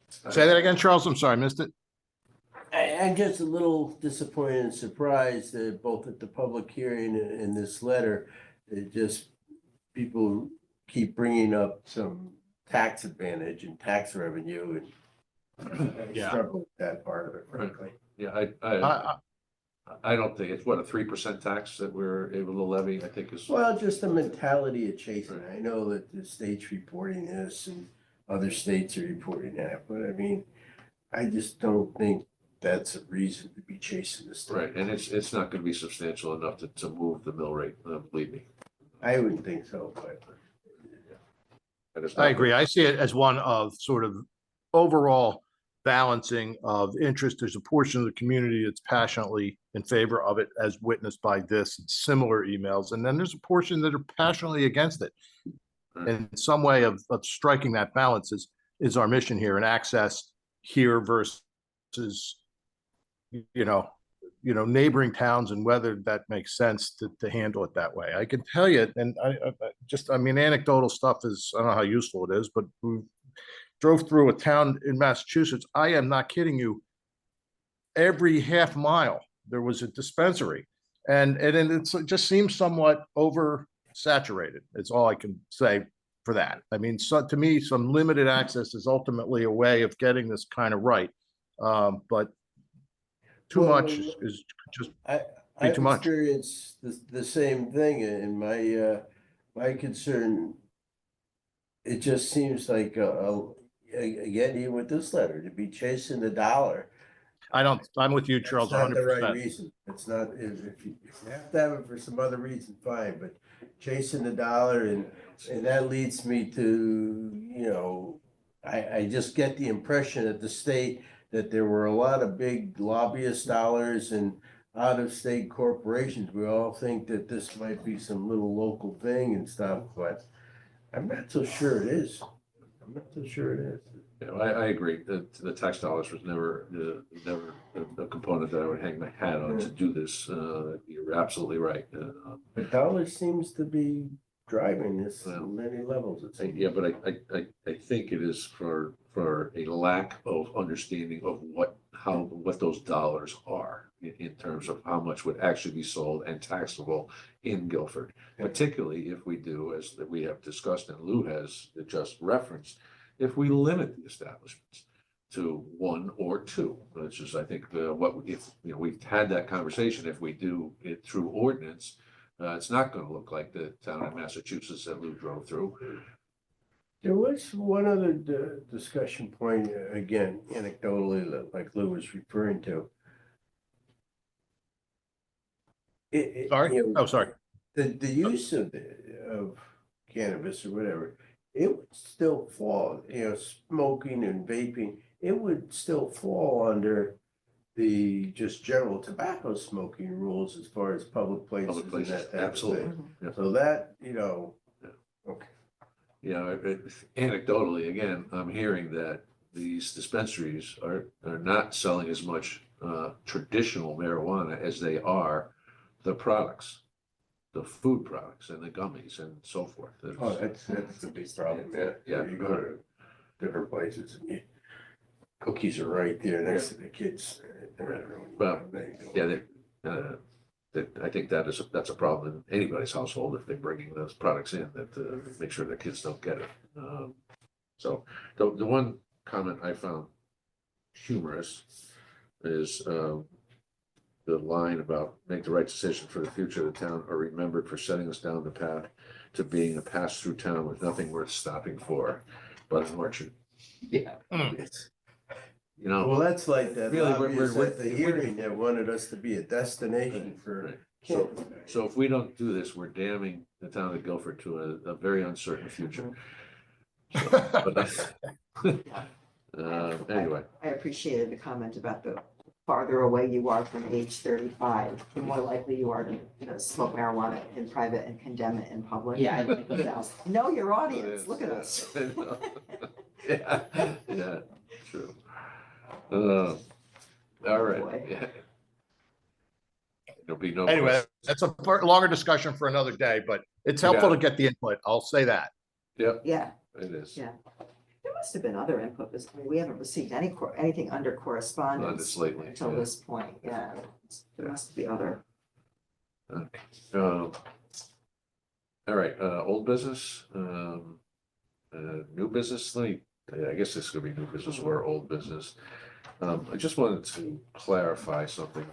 Say that again, Charles. I'm sorry, I missed it. I'm just a little disappointed and surprised that both at the public hearing and this letter, it just, people keep bringing up some tax advantage and tax revenue and I Yeah. struggle with that part of it, frankly. Yeah, I don't think, it's what, a 3% tax that we're able to levy, I think is. Well, just the mentality of chasing. I know that the state's reporting this and other states are reporting that, but I mean, I just don't think that's a reason to be chasing this. Right, and it's not gonna be substantial enough to move the mill rate, believe me. I wouldn't think so, but. And it's I not- agree. I see it as one of sort of overall balancing of interest. There's a portion of the community that's passionately in favor of it, as witnessed by this and similar emails. And then there's a portion that are passionately against it. And some way of striking that balance is our mission here, and access here versus, neighboring towns, and whether that makes sense to handle it that way. I can tell you, and I mean, anecdotal stuff is, I don't know how useful it is, but we drove through a town in Massachusetts. I am not kidding you. Every half mile, there was a dispensary, and it just seems somewhat oversaturated. It's all I can say for that. I mean, so to me, some limited access is ultimately a way of getting this kind of right. But too Well, much is just I've too much. experienced the same thing and my concern, it just seems like, again, even with this letter, to be chasing the dollar. I'm with you, That's Charles, not the right 100%. reason. It's not, if you have to have it for some other reason, fine, but chasing the dollar and that leads me to, I just get the impression at the state that there were a lot of big lobbyist dollars and out-of-state corporations. We all think that this might be some little local thing and stuff, but I'm not so sure it is. I'm not so sure it is. Yeah, I agree that the tax dollars was never a component that I would hang my hat on to do this. You're absolutely right. The dollar seems to be driving this on many levels, it seems. Yeah, but I think it is for a lack of understanding of what those dollars are in terms of how much would actually be sold and taxable in Guilford. Particularly if we do, as we have discussed and Lou has just referenced, if we limit the establishments to one or two, which is, I think, we've had that conversation. If we do it through ordinance, it's not going to look like the town in Massachusetts that Lou drove through. There was one other discussion point, again, anecdotally, like Lou was referring to. Sorry? Oh, sorry. The use of cannabis or whatever, it would still fall, smoking and vaping, it would still fall under the just general tobacco smoking rules as far as public places Public and places, that type of absolutely. thing. Yeah. So that, okay. Anecdotally, again, I'm hearing that these dispensaries are not selling as much traditional marijuana as they are the products, the food products and the gummies and so forth. Oh, that's the big problem, yeah. Yeah. You go to different places and cookies are right there next to the kids. Well, yeah, I think that's a problem in anybody's household if they're bringing those products in, that make sure their kids don't get it. So the one comment I found humorous is the line about make the right decision for the future of the town, or remembered for setting us down the path to being a pass-through town with nothing worth stopping for but an orchard. Yeah. It's, you know, Well, that's like that Really, lobbyist we're- at the we're- hearing that wanted us to be a destination for. right. So if we don't do this, we're damning the town of Guilford to a very uncertain future. So, but that's, anyway, I appreciated the comment about the farther away you are from age 35, the more likely you are to smoke marijuana in private and condemn it in public. Yeah, I like that. Know your audience, look at us. Yeah, yeah, true. All right. Boy. Yeah. There'll be no. Anyway, questions. that's a longer discussion for another day, but it's helpful to get the input. I'll say that. Yep, Yeah, it is. yeah. There must have been other input, because we haven't received anything under On correspondence this lately. until yeah. this point, yeah. There must be other. All right, old business, new business, I guess this could be new business or old business. I just wanted to clarify something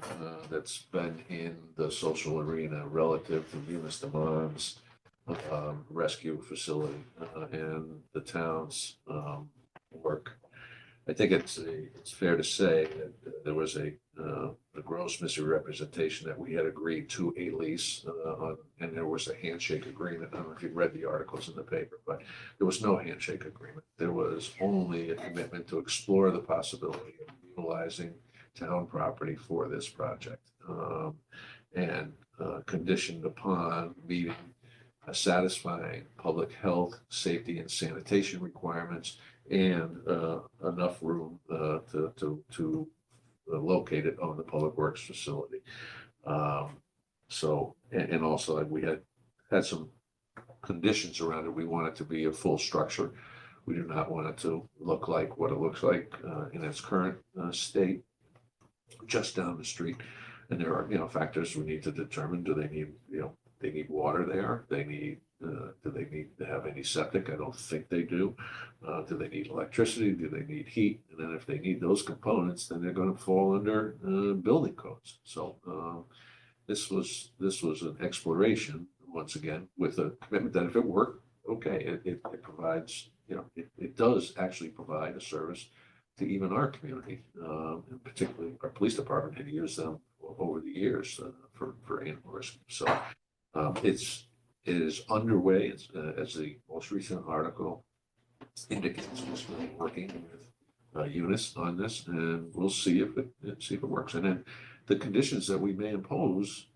that's been in the social arena relative to Venus de Mon's rescue facility and the town's work. I think it's fair to say that there was a gross misrepresentation that we had agreed to a lease and there was a handshake agreement. I don't know if you read the articles in the paper, but there was no handshake agreement. There was only a commitment to explore the possibility of utilizing town property for this project, and conditioned upon meeting satisfying public health, safety, and sanitation requirements, and enough room to locate it on the Public Works facility. So, and also we had some conditions around it. We want it to be a full structure. We do not want it to look like what it looks like in its current state, just down the street. And there are, factors we need to determine. Do they need, they need water there? They need, do they need to have any septic? I don't think they do. Do they need electricity? Do they need heat? And then if they need those components, then they're going to fall under building codes. So this was an exploration, once again, with a commitment that if it worked, okay, it provides, it does actually provide a service to even our community, and particularly our police department had used them over the years for animal rescue. So it is underway. It's, as the most recent article indicates, we're working with Eunice on this, and we'll see if it works. And then the conditions that we may impose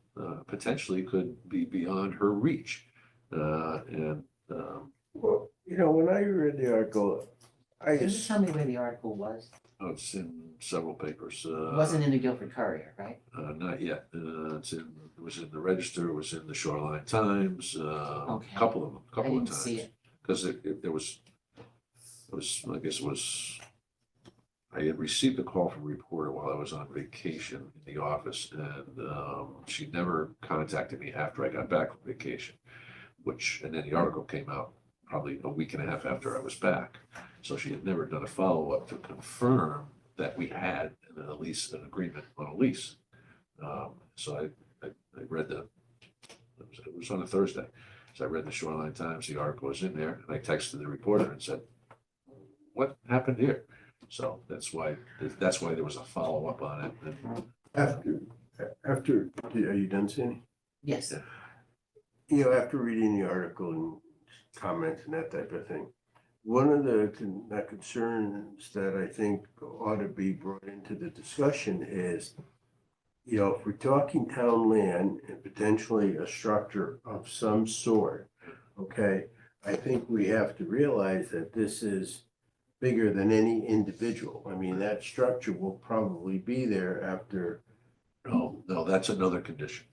potentially could be beyond her reach. Well, when I read the article, I Can you just, tell me where the article was? It's in several papers. It wasn't in the Guilford Courier, right? Not yet. It was in the Register, it was in the Shoreline Times, Okay. a couple of them, I couple of didn't see times. it. Because I guess it was, I had received a call from a reporter while I was on vacation in the office, and she never contacted me after I got back from vacation, and then the article came out probably a week and a half after I was back. So she had never done a follow-up to confirm that we had an agreement on a lease. So I read it was on a Thursday. So I read the Shoreline Times, the article was in there, and I texted the reporter and said, what happened here? So that's why there was a follow-up on it. And after, are you done, Sandy? Yes. After reading the article and comments and that type of thing, one of the concerns that I think ought to be brought into the discussion is, you know, if we're talking town land and potentially a structure of some sort, okay, I think we have to realize that this is bigger than any individual. I mean, that structure will probably be there after. No, that's another condition.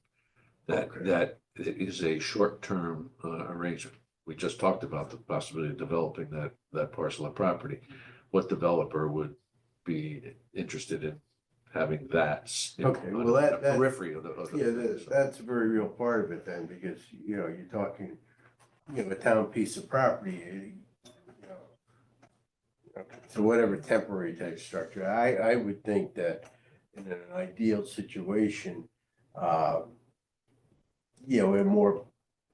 That, Okay. that is a short-term arrangement. We just talked about the possibility of developing that parcel of property. What developer would be interested in having that? Okay, on well, the that. periphery of the. Yeah, that's a very real part of it then, because, you know, you're talking, you know, a town piece of property, you know, so whatever temporary type structure, I would think that in an ideal situation, you know, a more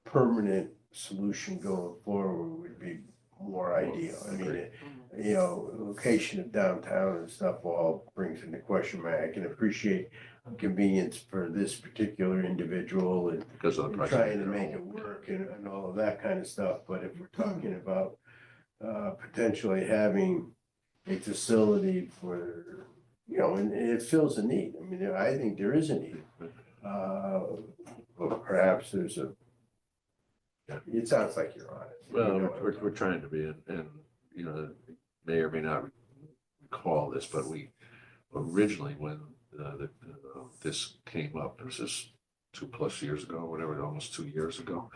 permanent solution going forward would be more ideal. I mean, you know, location of downtown and stuff all brings into question, I can appreciate convenience for this particular individual and Because of the price. trying to make it work and all of that kind of stuff, but if we're talking about potentially having a facility for, you know, and it fills a need. I mean, I think there is a need. But perhaps there's it sounds like you're on it. Well, You know what we're I'm trying to be, and, you know, may or may not recall this, but we originally, when this came up, it was just 2+ years ago, whatever, almost 2 years ago,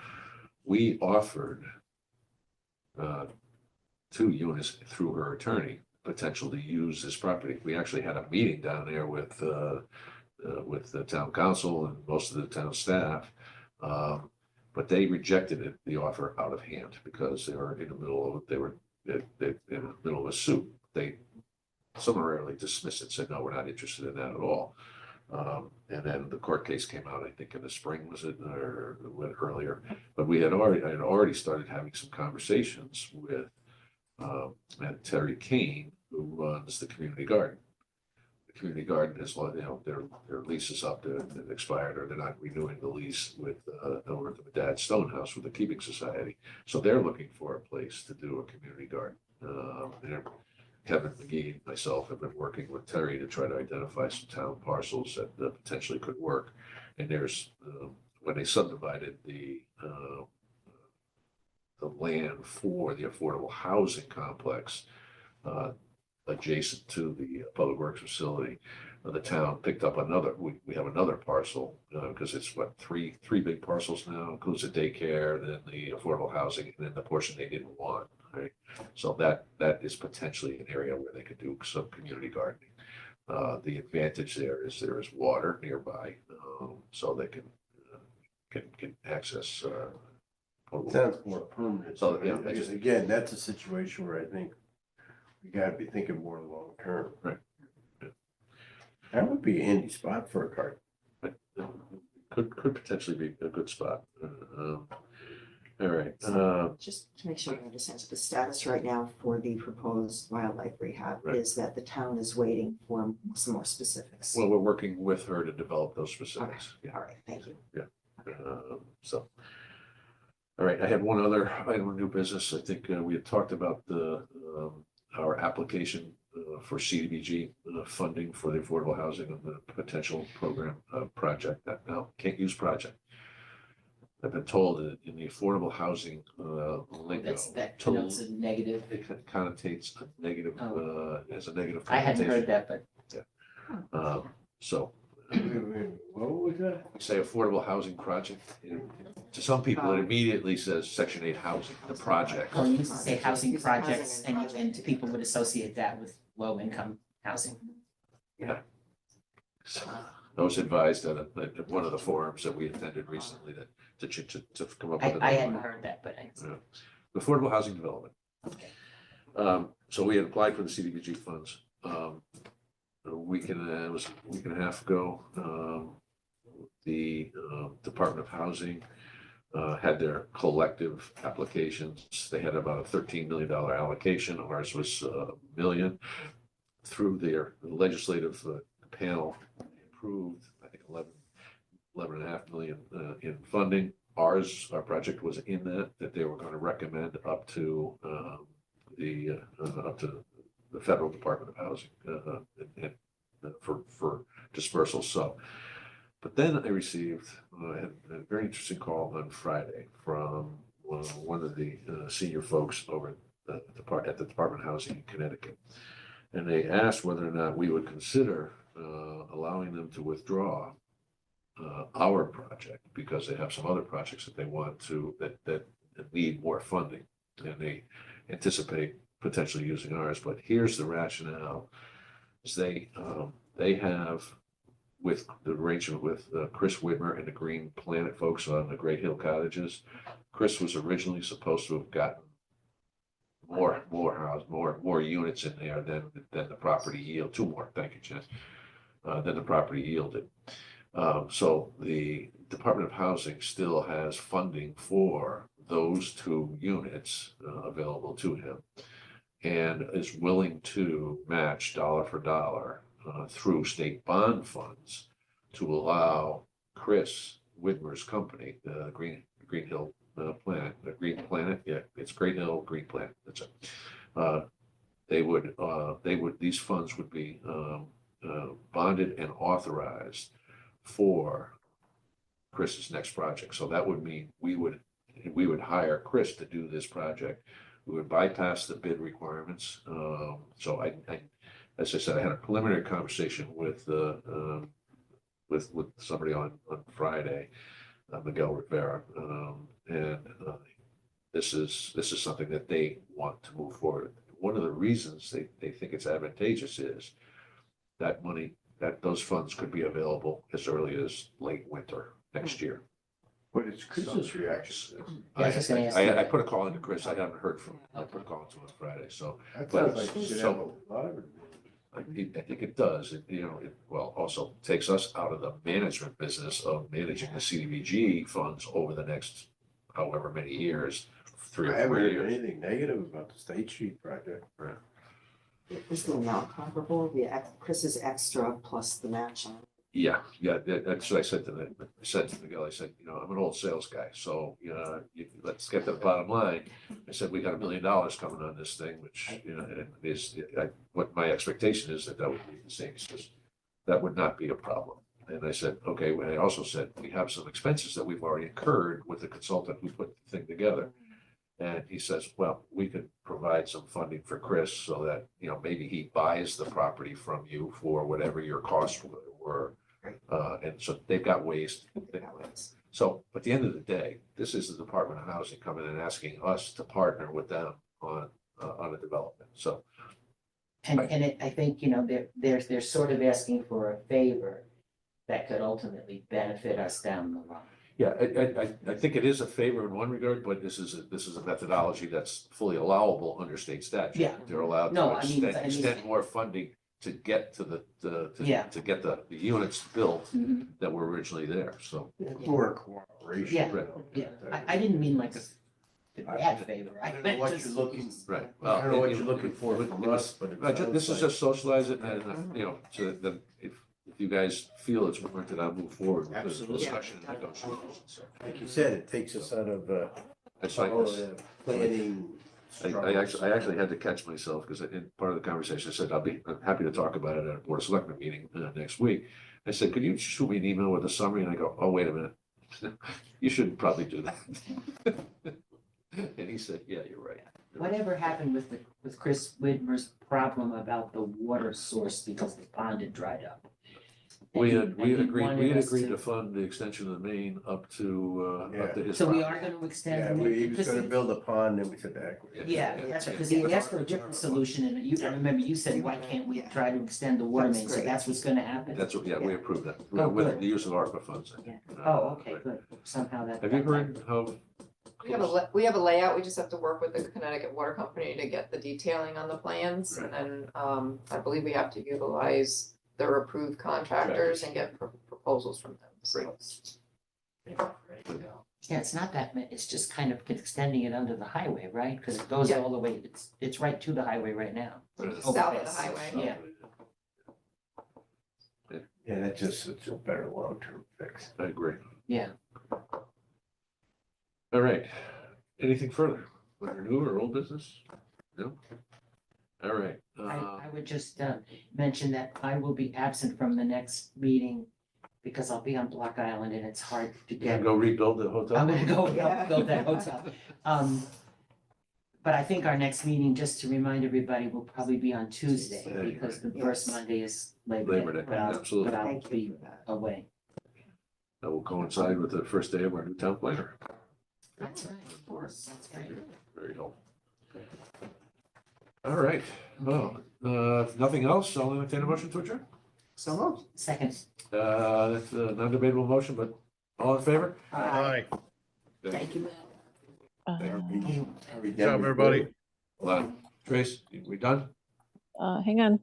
we offered to Eunice through her attorney potential to use this property. We actually had a meeting down there with the town council and most of the town staff. But they rejected it, the offer out of hand, because they were in the middle of, in the middle of a suit. They summarily dismissed it, said, no, we're not interested in that at all. And then the court case came out, I think in the spring, was it, or went earlier? But I had already started having some conversations with Terry Kane, who runs the community garden. Community garden is, you know, their lease is up, it expired, or they're not renewing the lease with over at the Dad Stonehouse with the Keeping Society. So they're looking for a place to do a community garden. Kevin McGee and myself have been working with Terry to try to identify some town parcels that potentially could work. And there's when they subdivided the land for the affordable housing complex adjacent to the public works facility, the town picked up another, we have another parcel, because it's what, three big parcels now, includes a daycare, then the affordable housing, and then the portion they didn't want, right? So that is potentially an area where they could do some community gardening. The advantage there is water nearby, so they can access It sounds more permanent. So, yeah, Because again, that's a situation where I think we gotta be thinking more long term. Right. Yeah. That would be a handy spot for a garden. Could potentially be a good spot. All right. Just to make sure I understand, so the status right now for the proposed wildlife rehab Right. is that the town is waiting for some more specifics. Well, we're working with her to develop those specifics. Yeah. All right, thank you. So, all right, I had one other item of new business. I think we had talked about our application for CDBG funding for the affordable housing and the potential program project that now can't use project. I've been told that in the affordable housing lingo, That connotes a negative. it connotates a negative, as a negative I hadn't heard connotation. that, but So What was that? say affordable housing project, to some people, it immediately says Section 8 housing, the project. well, you used to say housing Housing projects, and and project. people would associate that with low income housing. So I was advised at one of the forums that we attended recently to come up with. I hadn't heard that, but I. Affordable housing development. Okay. So we had applied for the CDBG funds. It was a week and a half ago. The Department of Housing had their collective applications. They had about a $13 million allocation. Ours was $1 million. Through their legislative panel, approved, I think, 11.5 million in funding. Our project was in that they were going to recommend up to up to the Federal Department of Housing, and for dispersal, so. But then I received a very interesting call on Friday from one of the senior folks over at the Department of Housing in Connecticut. And they asked whether or not we would consider allowing them to withdraw our project because they have some other projects that they want to, that need more funding. And they anticipate potentially using ours, but here's the rationale. Is they have, with the arrangement with Chris Whitmer and the Green Planet folks on the Great Hill Cottages. Chris was originally supposed to have gotten more units in there than the property yield, 2 more, thank you, Jen, than the property yielded. So the Department of Housing still has funding for those 2 units available to him and is willing to match dollar for dollar through state bond funds to allow Chris Whitmer's company, the Green Hill Planet, the Green Planet, yeah, it's Green Hill Green Planet. That's it. These funds would be bonded and authorized for Chris's next project. So that would mean we would hire Chris to do this project. We would bypass the bid requirements. So as I said, I had a preliminary conversation with somebody on Friday, Miguel Rivera, and this is something that they want to move forward. One of the reasons they think it's advantageous is that those funds could be available as early as late winter next year. What is Chris's reaction? Yeah, I was just gonna ask you I that. put a call into Chris. I haven't heard from him. I put a call into him on Friday, so. That But sounds like you should so- have a lot of it. I think it does. It also takes us out of the management business of managing the CDBG funds over the next however many years, 3 I or haven't 4 heard years. anything negative about the State Street project. Is the amount comparable, Chris's extra plus the match on it? Yeah, that's what I said to them. I said to Miguel, I said, I'm an old sales guy, so, let's get to the bottom line. I said, we got $1 million coming on this thing, which, what my expectation is that would be the same. He says, that would not be a problem. And I said, okay, and I also said, we have some expenses that we've already incurred with the consultant who put the thing together. And he says, well, we could provide some funding for Chris so that, maybe he buys the property from you for whatever your costs were. And so they've got ways. So at the end of the day, this is the Department of Housing coming and asking us to partner with them on a development. So. I think, they're sort of asking for a favor that could ultimately benefit us down the line. Yeah, I think it is a favor in one regard, but this is a methodology that's fully allowable under state statute. Yeah. They're allowed No, to I mean- extend more funding to get to Yeah. to get the units built Mhm. that were originally there, so. More cooperation. Yeah. Right. Yeah, I didn't mean like a bad favor. I don't know meant what just- you're looking, Right. I don't know what you're looking for from us, but it This is sounds just socialize it and, so that if you guys feel it's warranted, I'll move forward with the Absolutely. discussion and negotiations, so. like you said, it takes us out of It's like all this. the planning. I actually had to catch myself because in part of the conversation, I said, I'm happy to talk about it at a Board of Selectmen meeting next week. I said, could you shoot me an email with a summary? And I go, oh, wait a minute. You should probably do that. And he said, yeah, you're right. Whatever happened with Chris Whitmer's problem about the water source because the pond had dried up? We And had he agreed wanted us to fund the extension of the main up to his. So we property. are gonna Yeah, extend. he was because gonna he- build a pond and we said that. Yeah, that's right, because he asked for a different solution, and I remember you said, why can't we try to extend the water That's main, so great. that's what's gonna happen? That's what, we approved that, Oh, with good. the use of ARPA funds. Yeah. Uh, Oh, okay, right. good, somehow that. Have you heard how? We have a layout, we just have to work with the Connecticut Water Company to get the detailing on the plans, and then, I believe we have to utilize their approved contractors and get proposals from them, so. Great. it's- Yeah, it's not that, it's just kind of extending it under the highway, right? Because it goes Yeah. all the way, it's right to the highway right now. South of the highway. Yeah. Yeah, that's just, it's a better long-term fix. I agree. Yeah. All right. Anything further? Whether new or old business? No? All right. I would just mention that I will be absent from the next meeting because I'll be on Block Island and it's hard to You get. go rebuild the hotel? I'm gonna go Yeah. build that hotel. But I think our next meeting, just to remind everybody, will probably be on Tuesday Tuesday, because the right. first Yes. Monday is Labor Labor Day. Day, But I'll- absolutely. But I'll Thank you be for that. away. That will coincide with the first day of our new town planner. That's right, of course, that's right. Very helpful. All right, well, if nothing else, I'll entertain a motion to adjourn. So moved. Second. That's a non-debatable motion, but all in favor? Aye. Thank you. Are we Good job, everybody. Hold on. Trace, we done? Hang on.